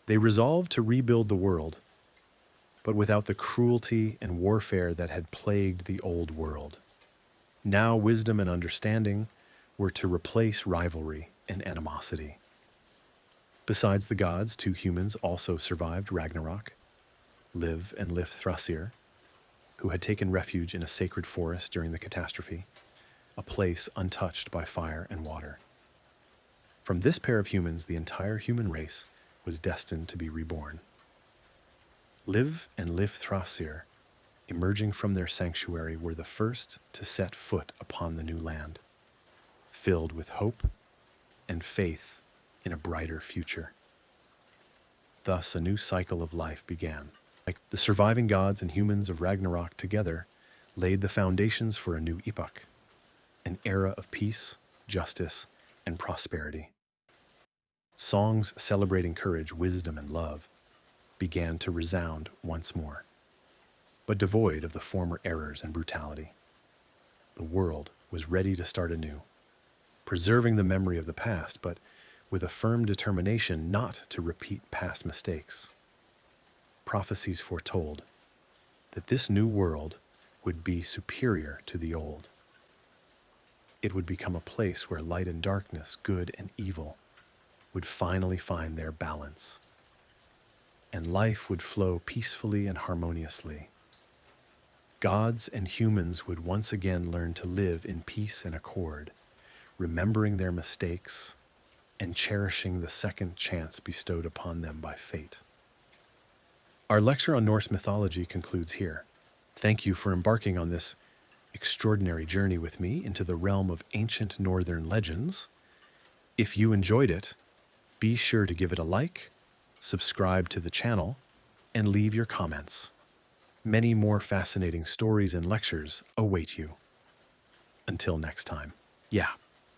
They resolved to rebuild the world, but without the cruelty and warfare that had plagued the old world. Now wisdom and understanding were to replace rivalry and animosity. Besides the gods, 2 humans also survived Ragnarok, Liv and Lifthrasir, who had taken refuge in a sacred forest during the catastrophe, a place untouched by fire and water. From this pair of humans, the entire human race was destined to be reborn. Liv and Lifthrasir, emerging from their sanctuary, were the first to set foot upon the new land, filled with hope and faith in a brighter future. Thus, a new cycle of life began. Like the surviving gods and humans of Ragnarok together laid the foundations for a new epoch, an era of peace, justice, and prosperity. Songs celebrating courage, wisdom, and love began to resound once more, but devoid of the former errors and brutality. The world was ready to start anew, preserving the memory of the past, but with a firm determination not to repeat past mistakes. Prophecies foretold that this new world would be superior to the old. It would become a place where light and darkness, good and evil, would finally find their balance, and life would flow peacefully and harmoniously. Gods and humans would once again learn to live in peace and accord, remembering their mistakes and cherishing the second chance bestowed upon them by fate. Our lecture on Norse mythology concludes here. Thank you for embarking on this extraordinary journey with me into the realm of ancient northern legends. If you enjoyed it, be sure to give it a like, subscribe to the channel, and leave your comments. Many more fascinating stories and lectures await you. Until next time. Yeah.